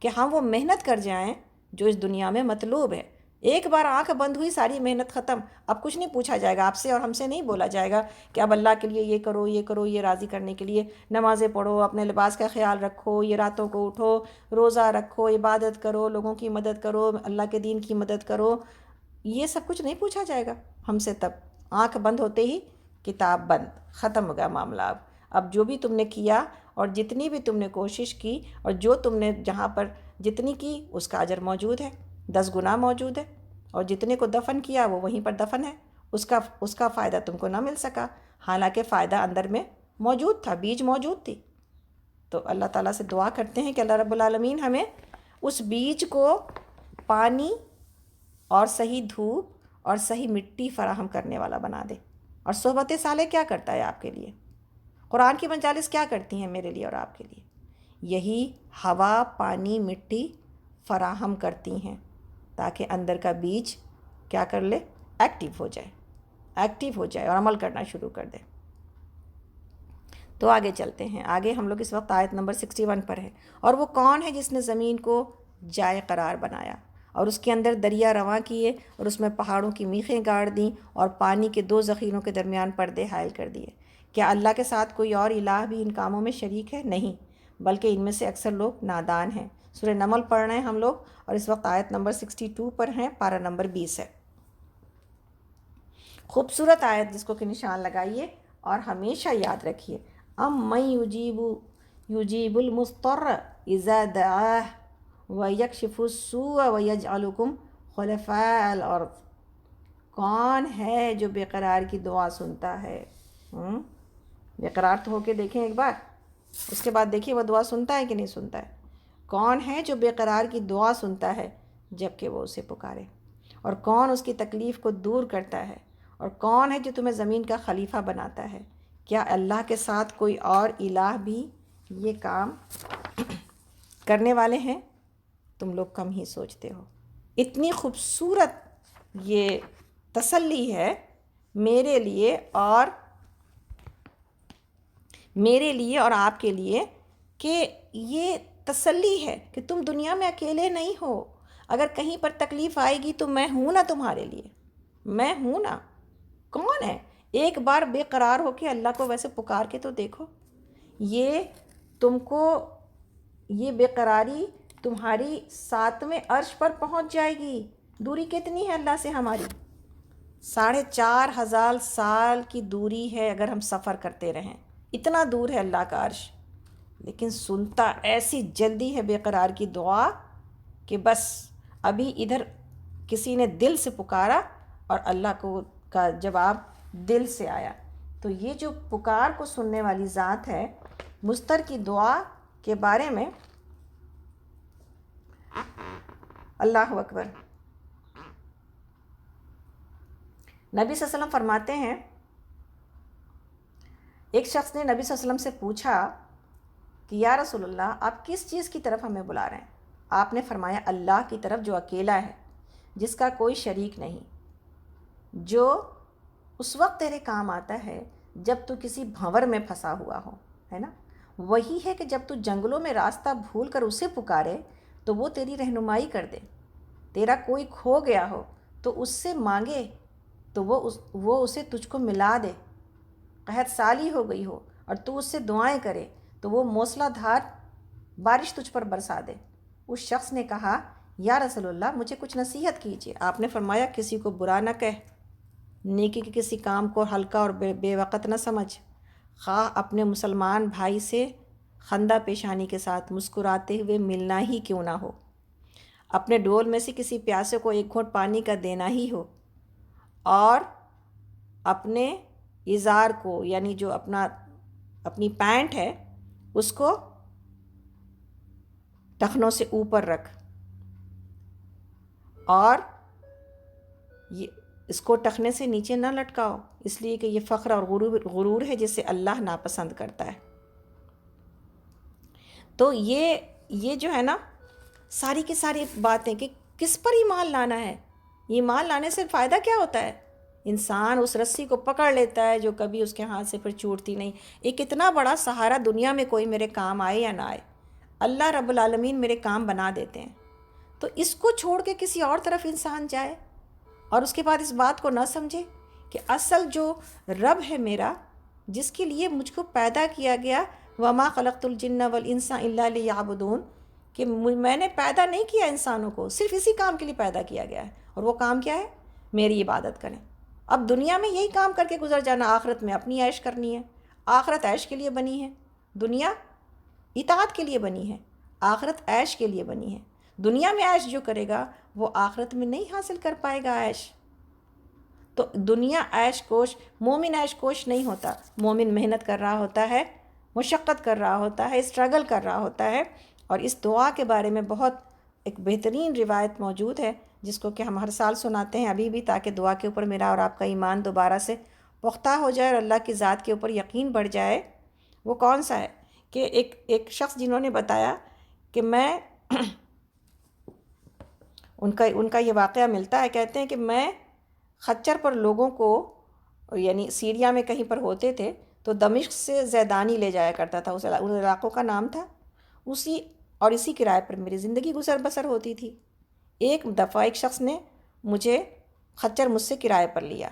کہ ہم وہ محنت کر جائیں جو اس دنیا میں مطلوب ہے۔ ایک بار آنکھ بند ہوئی ساری محنت ختم، اب کچھ نہیں پوچھا جائے گا آپ سے، اور ہم سے نہیں بولا جائے گا کہ اب اللہ کے لیے یہ کرو یہ کرو، یہ راضی کرنے کے لیے نمازیں پڑھو، اپنے لباس کا خیال رکھو، یہ راتوں کو اٹھو، روزہ رکھو، عبادت کرو، لوگوں کی مدد کرو، اللہ کے دین کی مدد کرو، یہ سب کچھ نہیں پوچھا جائے گا ہم سے۔ تب آنکھ بند ہوتے ہی کتاب بند، ختم ہو گیا معاملہ۔ اب جو بھی تم نے کیا اور جتنی بھی تم نے کوشش کی اور جو تم نے جہاں پر جتنی کی اس کا اجر موجود ہے، 10 گنا موجود ہے، اور جتنے کو دفن کیا وہ وہیں پر دفن ہے، اس کا فائدہ تم کو نہ مل سکا، حالانکہ فائدہ اندر میں موجود تھا، بیج موجود تھی۔ تو اللہ تعالیٰ سے دعا کرتے ہیں کہ اللہ رب العالمین ہمیں اس بیج کو پانی اور صحیح دھوپ اور صحیح مٹی فراہم کرنے والا بنا دے۔ اور صحبت صالح کیا کرتا ہے آپ کے لیے؟ قرآن کی مجالس کیا کرتی ہیں میرے لیے اور آپ کے لیے؟ یہی ہوا، پانی، مٹی فراہم کرتی ہیں تاکہ اندر کا بیج کیا کر لے؟ ایکٹیو ہو جائے اور عمل کرنا شروع کر دے۔ تو آگے چلتے ہیں، آگے ہم لوگ اس وقت آیت نمبر 61 پر ہے۔ اور وہ کون ہے جس نے زمین کو جائے قرار بنایا اور اس کے اندر دریا رواں کیے اور اس میں پہاڑوں کی میخیں گاڑ دیں اور پانی کے 2 ذخیروں کے درمیان پردے حائل کر دیے؟ کیا اللہ کے ساتھ کوئی اور الہ بھی ان کاموں میں شریک ہے؟ نہیں، بلکہ ان میں سے اکثر لوگ نادان ہیں۔ سورہ نمل پڑھ رہے ہیں ہم لوگ، اور اس وقت آیت نمبر 62 پر ہیں، پارہ نمبر 20 ہے۔ خوبصورت آیت جس کو کہ نشان لگائیے اور ہمیشہ یاد رکھیے۔ من یجیب المضطر اذا دعاہ ویکشف السوء ویجعلکم خلفاء الارض۔ کون ہے جو بے قرار کی دعا سنتا ہے؟ بے قرار تو ہو کے دیکھیں ایک بار، اس کے بعد دیکھیے وہ دعا سنتا ہے کہ نہیں سنتا ہے۔ کون ہے جو بے قرار کی دعا سنتا ہے جب کہ وہ اسے پکارے؟ اور کون اس کی تکلیف کو دور کرتا ہے؟ اور کون ہے جو تمہیں زمین کا خلیفہ بناتا ہے؟ کیا اللہ کے ساتھ کوئی اور الہ بھی یہ کام کرنے والے ہیں؟ تم لوگ کم ہی سوچتے ہو۔ اتنی خوبصورت یہ تسلی ہے میرے لیے اور آپ کے لیے، کہ یہ تسلی ہے کہ تم دنیا میں اکیلے نہیں ہو۔ اگر کہیں پر تکلیف آئے گی تو میں ہوں نا تمہارے لیے، میں ہوں نا۔ کون ہے؟ ایک بار بے قرار ہو کے اللہ کو ویسے پکار کے تو دیکھو، یہ تم کو یہ بے قراری تمہاری 7ویں عرش پر پہنچ جائے گی۔ دوری کتنی ہے اللہ سے ہماری؟ 4,500 سال کی دوری ہے اگر ہم سفر کرتے رہیں، اتنا دور ہے اللہ کا عرش، لیکن سنتا ایسی جلدی ہے بے قرار کی دعا کہ بس ابھی ادھر کسی نے دل سے پکارا اور اللہ کو کا جواب دل سے آیا۔ تو یہ جو پکار کو سننے والی ذات ہے، مضطر کی دعا کے بارے میں اللہ اکبر، نبی صلی اللہ علیہ وسلم فرماتے ہیں، ایک شخص نے نبی صلی اللہ علیہ وسلم سے پوچھا کہ یا رسول اللہ، آپ کس چیز کی طرف ہمیں بلا رہے ہیں؟ آپ نے فرمایا اللہ کی طرف جو اکیلا ہے، جس کا کوئی شریک نہیں، جو اس وقت تیرے کام آتا ہے جب تو کسی بھنور میں پھنسا ہوا ہو، ہے نا؟ وہی ہے کہ جب تو جنگلوں میں راستہ بھول کر اسے پکارے تو وہ تیری رہنمائی کر دے، تیرا کوئی کھو گیا ہو تو اس سے مانگے تو وہ اسے تجھ کو ملا دے، قحط سالی ہو گئی ہو اور تو اس سے دعائیں کرے تو وہ موسلا دھار بارش تجھ پر برسا دے۔ اس شخص نے کہا یا رسول اللہ، مجھے کچھ نصیحت کیجیے۔ آپ نے فرمایا کسی کو برا نہ کہہ، نیکی کے کسی کام کو ہلکا اور بے وقت نہ سمجھ، خواہ اپنے مسلمان بھائی سے خندہ پیشانی کے ساتھ مسکراتے ہوئے ملنا ہی کیوں نہ ہو، اپنے ڈول میں سے کسی پیاسے کو ایک گھونٹ پانی کا دینا ہی ہو، اور اپنے ازار کو یعنی جو اپنی پینٹ ہے اس کو ٹخنوں سے اوپر رکھ، اور اس کو ٹخنے سے نیچے نہ لٹکاؤ، اس لیے کہ یہ فخر اور غرور ہے جسے اللہ ناپسند کرتا ہے۔ تو یہ جو ہے نا ساری کی ساری باتیں کہ کس پر ایمان لانا ہے، ایمان لانے سے فائدہ کیا ہوتا ہے؟ انسان اس رسی کو پکڑ لیتا ہے جو کبھی اس کے ہاتھ سے پھر چھوٹتی نہیں۔ ایک اتنا بڑا سہارا دنیا میں کوئی میرے کام آئے یا نہ آئے، اللہ رب العالمین میرے کام بنا دیتے ہیں، تو اس کو چھوڑ کے کسی اور طرف انسان جائے اور اس کے بعد اس بات کو نہ سمجھے کہ اصل جو رب ہے میرا، جس کے لیے مجھ کو پیدا کیا گیا، وما خلقت الجن والانس الا لیعبدون، کہ میں نے پیدا نہیں کیا انسانوں کو، صرف اسی کام کے لیے پیدا کیا گیا ہے، اور وہ کام کیا ہے؟ میری عبادت کریں۔ اب دنیا میں یہی کام کر کے گزر جانا، آخرت میں اپنی عیش کرنی ہے۔ آخرت عیش کے لیے بنی ہے، دنیا اطاعت کے لیے بنی ہے، آخرت عیش کے لیے بنی ہے۔ دنیا میں عیش جو کرے گا وہ آخرت میں نہیں حاصل کر پائے گا عیش۔ تو دنیا عیش کوش، مومن عیش کوش نہیں ہوتا، مومن محنت کر رہا ہوتا ہے، مشقت کر رہا ہوتا ہے، اسٹرگل کر رہا ہوتا ہے۔ اور اس دعا کے بارے میں بہت ایک بہترین روایت موجود ہے جس کو کہ ہم ہر سال سناتے ہیں ابھی بھی، تاکہ دعا کے اوپر میرا اور آپ کا ایمان دوبارہ سے پختہ ہو جائے اور اللہ کی ذات کے اوپر یقین بڑھ جائے۔ وہ کون سا ہے کہ ایک شخص جنہوں نے بتایا کہ میں ان کا یہ واقعہ ملتا ہے، کہتے ہیں کہ میں خچر پر لوگوں کو، یعنی سیریا میں کہیں پر ہوتے تھے تو دمشق سے زیدانی لے جایا کرتا تھا، ان علاقوں کا نام تھا، اسی کرائے پر میری زندگی گزر بسر ہوتی تھی۔ ایک دفعہ ایک شخص نے خچر مجھ سے کرائے پر لیا۔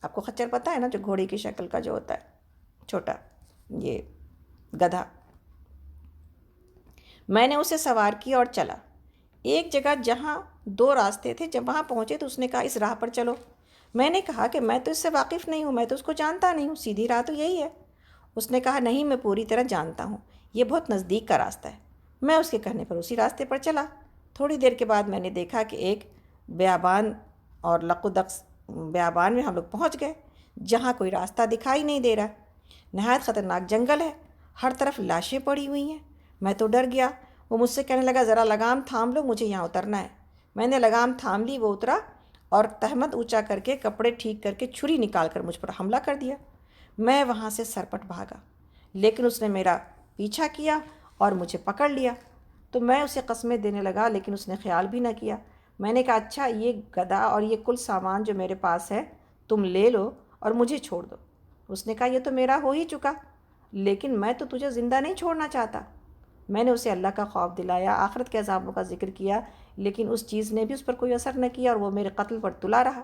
آپ کو خچر پتہ ہے نا، جو گھوڑے کی شکل کا جو ہوتا ہے، چھوٹا، یہ گدھا۔ میں نے اسے سوار کیا اور چلا ایک جگہ جہاں 2 راستے تھے۔ جب وہاں پہنچے تو اس نے کہا اس راہ پر چلو۔ میں نے کہا کہ میں تو اس سے واقف نہیں ہوں، میں تو اس کو جانتا نہیں ہوں، سیدھی راہ تو یہی ہے۔ اس نے کہا نہیں، میں پوری طرح جانتا ہوں، یہ بہت نزدیک کا راستہ ہے۔ میں اس کے کہنے پر اسی راستے پر چلا۔ تھوڑی دیر کے بعد میں نے دیکھا کہ ایک بیابان اور لقدق بیابان میں ہم لوگ پہنچ گئے، جہاں کوئی راستہ دکھائی نہیں دے رہا، نہایت خطرناک جنگل ہے، ہر طرف لاشیں پڑی ہوئی ہیں۔ میں تو ڈر گیا۔ وہ مجھ سے کہنے لگا ذرا لگام تھام لو، مجھے یہاں اترنا ہے۔ میں نے لگام تھام لی، وہ اترا اور تہمت اونچا کر کے، کپڑے ٹھیک کر کے، چھری نکال کر مجھ پر حملہ کر دیا۔ میں وہاں سے سرپٹ بھاگا، لیکن اس نے میرا پیچھا کیا اور مجھے پکڑ لیا۔ تو میں اسے قسمیں دینے لگا، لیکن اس نے خیال بھی نہ کیا۔ میں نے کہا اچھا، یہ گدھا اور یہ کل سامان جو میرے پاس ہے تم لے لو اور مجھے چھوڑ دو۔ اس نے کہا یہ تو میرا ہو ہی چکا، لیکن میں تو تجھے زندہ نہیں چھوڑنا چاہتا۔ میں نے اسے اللہ کا خوف دلایا، آخرت کے عذابوں کا ذکر کیا، لیکن اس چیز نے بھی اس پر کوئی اثر نہ کیا اور وہ میرے قتل پر تلا رہا۔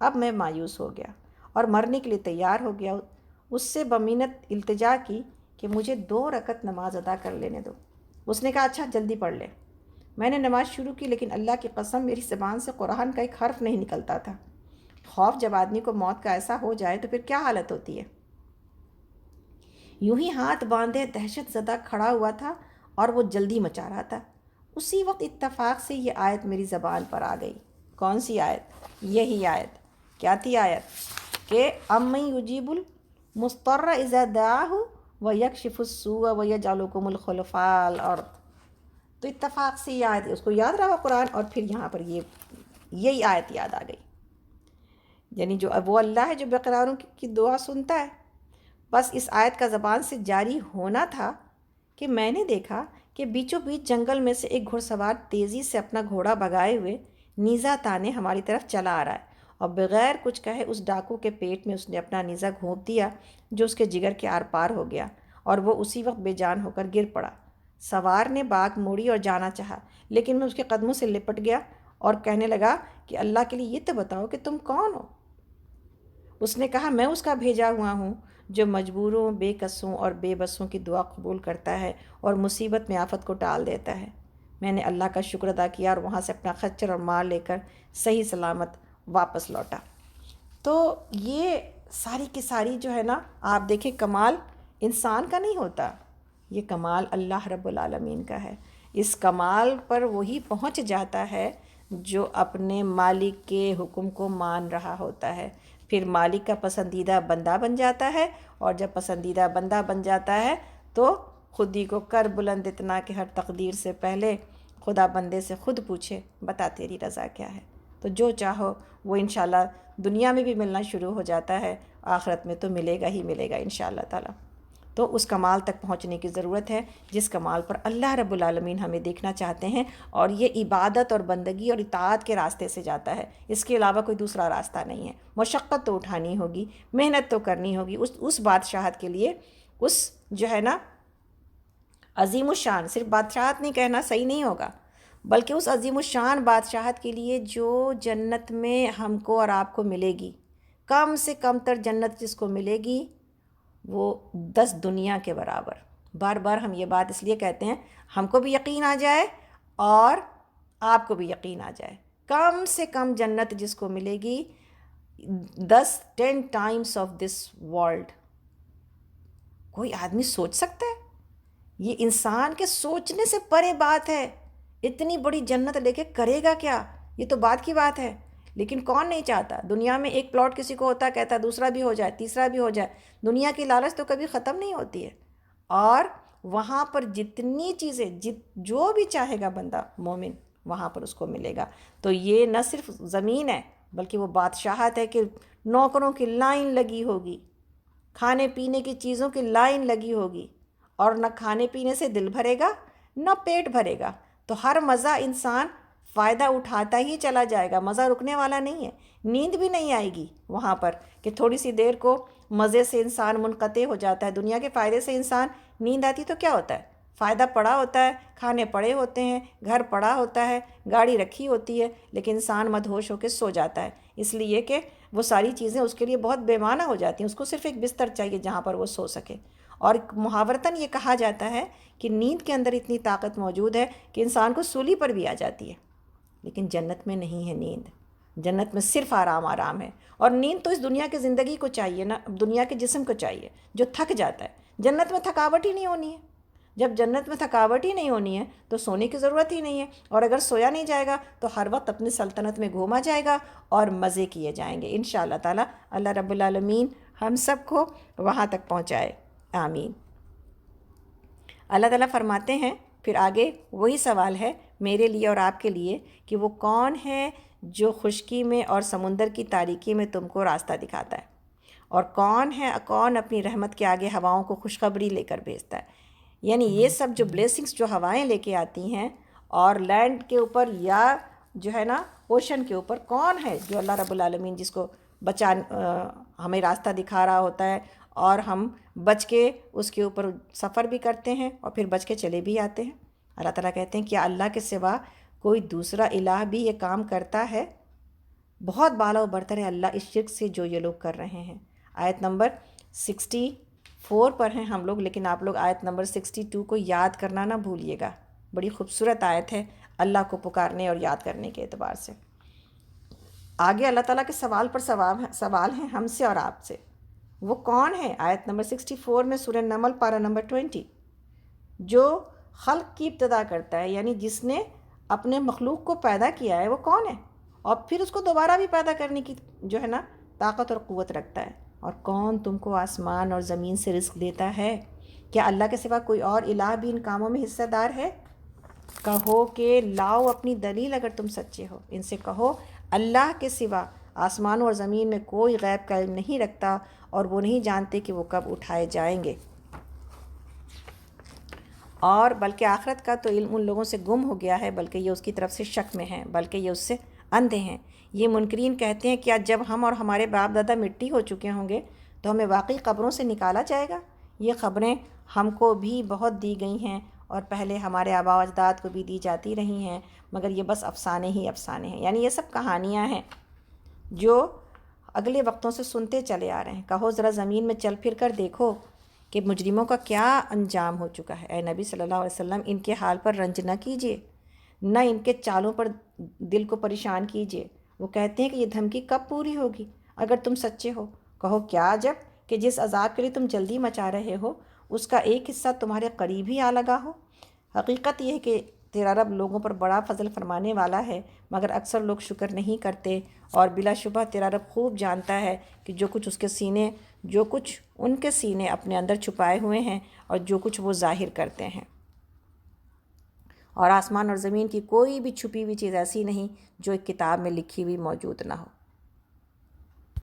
اب میں مایوس ہو گیا اور مرنے کے لیے تیار ہو گیا۔ اس سے بمینت التجا کی کہ مجھے 2 رکعت نماز ادا کر لینے دو۔ اس نے کہا اچھا جلدی پڑھ لے۔ میں نے نماز شروع کی، لیکن اللہ کی قسم میری زبان سے قرآن کا ایک حرف نہیں نکلتا تھا۔ خوف جب آدمی کو موت کا ایسا ہو جائے تو پھر کیا حالت ہوتی ہے۔ یوں ہی ہاتھ باندھے دہشت زدہ کھڑا ہوا تھا اور وہ جلدی مچا رہا تھا۔ اسی وقت اتفاق سے یہ آیت میری زبان پر آ گئی۔ کون سی آیت؟ یہی آیت۔ کیا تھی آیت؟ کہ امن یجیب المضطر اذا دعاہ ویکشف السوء ویجعلکم الخلفاء الارض۔ تو اتفاق سے یہ آیت، اس کو یاد رہا قرآن، اور پھر یہاں پر یہی آیت یاد آ گئی، یعنی جو وہ اللہ ہے جو بے قراروں کی دعا سنتا ہے۔ بس اس آیت کا زبان سے جاری ہونا تھا کہ میں نے دیکھا کہ بیچوں بیچ جنگل میں سے ایک گھڑ سوار تیزی سے اپنا گھوڑا بھگائے ہوئے نیزہ تانے ہماری طرف چلا آ رہا ہے، اور بغیر کچھ کہے اس ڈاکو کے پیٹ میں اس نے اپنا نیزہ گھونپ دیا جو اس کے جگر کے آر پار ہو گیا، اور وہ اسی وقت بے جان ہو کر گر پڑا۔ سوار نے باغ موڑی اور جانا چاہا، لیکن میں اس کے قدموں سے لپٹ گیا اور کہنے لگا کہ اللہ کے لیے یہ تو بتاؤ کہ تم کون ہو۔ اس نے کہا میں اس کا بھیجا ہوا ہوں جو مجبوروں، بے کسوں اور بے بسوں کی دعا قبول کرتا ہے اور مصیبت میں آفت کو ٹال دیتا ہے۔ میں نے اللہ کا شکر ادا کیا اور وہاں سے اپنا خچر اور مال لے کر صحیح سلامت واپس لوٹا۔ تو یہ ساری کی ساری جو ہے نا، آپ دیکھیں کمال انسان کا نہیں ہوتا، یہ کمال اللہ رب العالمین کا ہے۔ اس کمال پر وہی پہنچ جاتا ہے جو اپنے مالک کے حکم کو مان رہا ہوتا ہے، پھر مالک کا پسندیدہ بندہ بن جاتا ہے، اور جب پسندیدہ بندہ بن جاتا ہے تو خود ہی کو کر بلند اتنا کہ ہر تقدیر سے پہلے خدا بندے سے خود پوچھے بتا تیری رضا کیا ہے، تو جو چاہو وہ انشاءاللہ دنیا میں بھی ملنا شروع ہو جاتا ہے، آخرت میں تو ملے گا ہی ملے گا انشاءاللہ تعالی۔ تو اس کمال تک پہنچنے کی ضرورت ہے جس کمال پر اللہ رب العالمین ہمیں دیکھنا چاہتے ہیں، اور یہ عبادت اور بندگی اور اطاعت کے راستے سے جاتا ہے، اس کے علاوہ کوئی دوسرا راستہ نہیں ہے۔ مشقت تو اٹھانی ہوگی، محنت تو کرنی ہوگی اس بادشاہت کے لیے، اس جو ہے نا عظیم الشان، صرف بادشاہت نہیں کہنا صحیح نہیں ہوگا، بلکہ اس عظیم الشان بادشاہت کے لیے جو جنت میں ہم کو اور آپ کو ملے گی، کم سے کم تر جنت جس کو ملے گی وہ 10 دنیا کے برابر۔ بار بار ہم یہ بات اس لیے کہتے ہیں ہم کو بھی یقین آ جائے اور آپ کو بھی یقین آ جائے، کم سے کم جنت جس کو ملے گی 10 ٹائمز آف دس ورلڈ۔ کوئی آدمی سوچ سکتا ہے؟ یہ انسان کے سوچنے سے پرے بات ہے، اتنی بڑی جنت لے کے کرے گا کیا؟ یہ تو بات کی بات ہے، لیکن کون نہیں چاہتا؟ دنیا میں ایک پلاٹ کسی کو ہوتا ہے، کہتا ہے دوسرا بھی ہو جائے، تیسرا بھی ہو جائے۔ دنیا کی لالچ تو کبھی ختم نہیں ہوتی ہے، اور وہاں پر جتنی چیزیں جو بھی چاہے گا بندہ مومن وہاں پر اس کو ملے گا۔ تو یہ نہ صرف زمین ہے بلکہ وہ بادشاہت ہے کہ نوکروں کی لائن لگی ہوگی، کھانے پینے کی چیزوں کی لائن لگی ہوگی، اور نہ کھانے پینے سے دل بھرے گا نہ پیٹ بھرے گا، تو ہر مزہ انسان فائدہ اٹھاتا ہی چلا جائے گا، مزہ رکنے والا نہیں ہے۔ نیند بھی نہیں آئے گی وہاں پر کہ تھوڑی سی دیر کو مزے سے انسان منقطع ہو جاتا ہے۔ دنیا کے فائدے سے انسان نیند آتی تو کیا ہوتا ہے؟ فائدہ پڑا ہوتا ہے، کھانے پڑے ہوتے ہیں، گھر پڑا ہوتا ہے، گاڑی رکھی ہوتی ہے، لیکن انسان مدہوش ہو کے سو جاتا ہے، اس لیے کہ وہ ساری چیزیں اس کے لیے بہت بے معنی ہو جاتی ہیں، اس کو صرف ایک بستر چاہیے جہاں پر وہ سو سکے۔ اور محاورتاً یہ کہا جاتا ہے کہ نیند کے اندر اتنی طاقت موجود ہے کہ انسان کو سولی پر بھی آ جاتی ہے، لیکن جنت میں نہیں ہے نیند، جنت میں صرف آرام آرام ہے۔ اور نیند تو اس دنیا کی زندگی کو چاہیے نا، دنیا کے جسم کو چاہیے جو تھک جاتا ہے۔ جنت میں تھکاوٹ ہی نہیں ہونی ہے، جب جنت میں تھکاوٹ ہی نہیں ہونی ہے تو سونے کی ضرورت ہی نہیں ہے، اور اگر سویا نہیں جائے گا تو ہر وقت اپنی سلطنت میں گھوما جائے گا اور مزے کیے جائیں گے انشاءاللہ تعالیٰ۔ اللہ رب العالمین ہم سب کو وہاں تک پہنچائے، آمین۔ اللہ تعالیٰ فرماتے ہیں پھر آگے وہی سوال ہے میرے لیے اور آپ کے لیے کہ وہ کون ہے جو خشکی میں اور سمندر کی تاریکی میں تم کو راستہ دکھاتا ہے، اور کون اپنی رحمت کے آگے ہواؤں کو خوشخبری لے کر بھیجتا ہے۔ یعنی یہ سب جو بلیسنگز جو ہوائیں لے کے آتی ہیں، اور لینڈ کے اوپر یا جو ہے نا اوشن کے اوپر، کون ہے جو اللہ رب العالمین جس کو ہمیں راستہ دکھا رہا ہوتا ہے، اور ہم بچ کے اس کے اوپر سفر بھی کرتے ہیں اور پھر بچ کے چلے بھی آتے ہیں۔ اللہ تعالیٰ کہتے ہیں کیا اللہ کے سوا کوئی دوسرا الہ بھی یہ کام کرتا ہے؟ بہت بالا و برتر ہے اللہ اس شرک سے جو یہ لوگ کر رہے ہیں۔ آیت نمبر 64 پر ہیں ہم لوگ، لیکن آپ لوگ آیت نمبر 62 کو یاد کرنا نہ بھولیے گا، بڑی خوبصورت آیت ہے اللہ کو پکارنے اور یاد کرنے کے اعتبار سے۔ آگے اللہ تعالیٰ کے سوال پر سوال ہیں ہم سے اور آپ سے، وہ کون ہے؟ آیت نمبر 64 میں سورہ نمل پارہ نمبر 20، جو خلق کی ابتدا کرتا ہے، یعنی جس نے اپنے مخلوق کو پیدا کیا ہے، وہ کون ہے؟ اور پھر اس کو دوبارہ بھی پیدا کرنے کی جو ہے نا طاقت اور قوت رکھتا ہے۔ اور کون تم کو آسمان اور زمین سے رزق دیتا ہے؟ کیا اللہ کے سوا کوئی اور الہ بھی ان کاموں میں حصہ دار ہے؟ کہو کہ لاؤ اپنی دلیل اگر تم سچے ہو، ان سے کہو اللہ کے سوا آسمانوں اور زمین میں کوئی غیب کا علم نہیں رکھتا، اور وہ نہیں جانتے کہ وہ کب اٹھائے جائیں گے، اور بلکہ آخرت کا تو علم ان لوگوں سے گم ہو گیا ہے، بلکہ یہ اس کی طرف سے شک میں ہیں، بلکہ یہ اس سے اندھے ہیں۔ یہ منکرین کہتے ہیں کیا جب ہم اور ہمارے باپ دادا مٹی ہو چکے ہوں گے تو ہمیں واقعی قبروں سے نکالا جائے گا؟ یہ خبریں ہم کو بھی بہت دی گئی ہیں، اور پہلے ہمارے آباء و اجداد کو بھی دی جاتی رہی ہیں، مگر یہ بس افسانے ہی افسانے ہیں، یعنی یہ سب کہانیاں ہیں جو اگلے وقتوں سے سنتے چلے آ رہے ہیں۔ کہو ذرا زمین میں چل پھر کر دیکھو کہ مجرموں کا کیا انجام ہو چکا ہے۔ اے نبی صلی اللہ علیہ وسلم ان کے حال پر رنج نہ کیجیے، نہ ان کے چالوں پر دل کو پریشان کیجیے۔ وہ کہتے ہیں کہ یہ دھمکی کب پوری ہوگی؟ اگر تم سچے ہو۔ کہو کیا عجب کہ جس عذاب کے لیے تم جلدی مچا رہے ہو اس کا ایک حصہ تمہارے قریب ہی آ لگا ہو۔ حقیقت یہ ہے کہ تیرا رب لوگوں پر بڑا فضل فرمانے والا ہے، مگر اکثر لوگ شکر نہیں کرتے، اور بلا شبہ تیرا رب خوب جانتا ہے کہ جو کچھ ان کے سینے اپنے اندر چھپائے ہوئے ہیں اور جو کچھ وہ ظاہر کرتے ہیں۔ اور آسمان اور زمین کی کوئی بھی چھپی ہوئی چیز ایسی نہیں جو ایک کتاب میں لکھی ہوئی موجود نہ ہو۔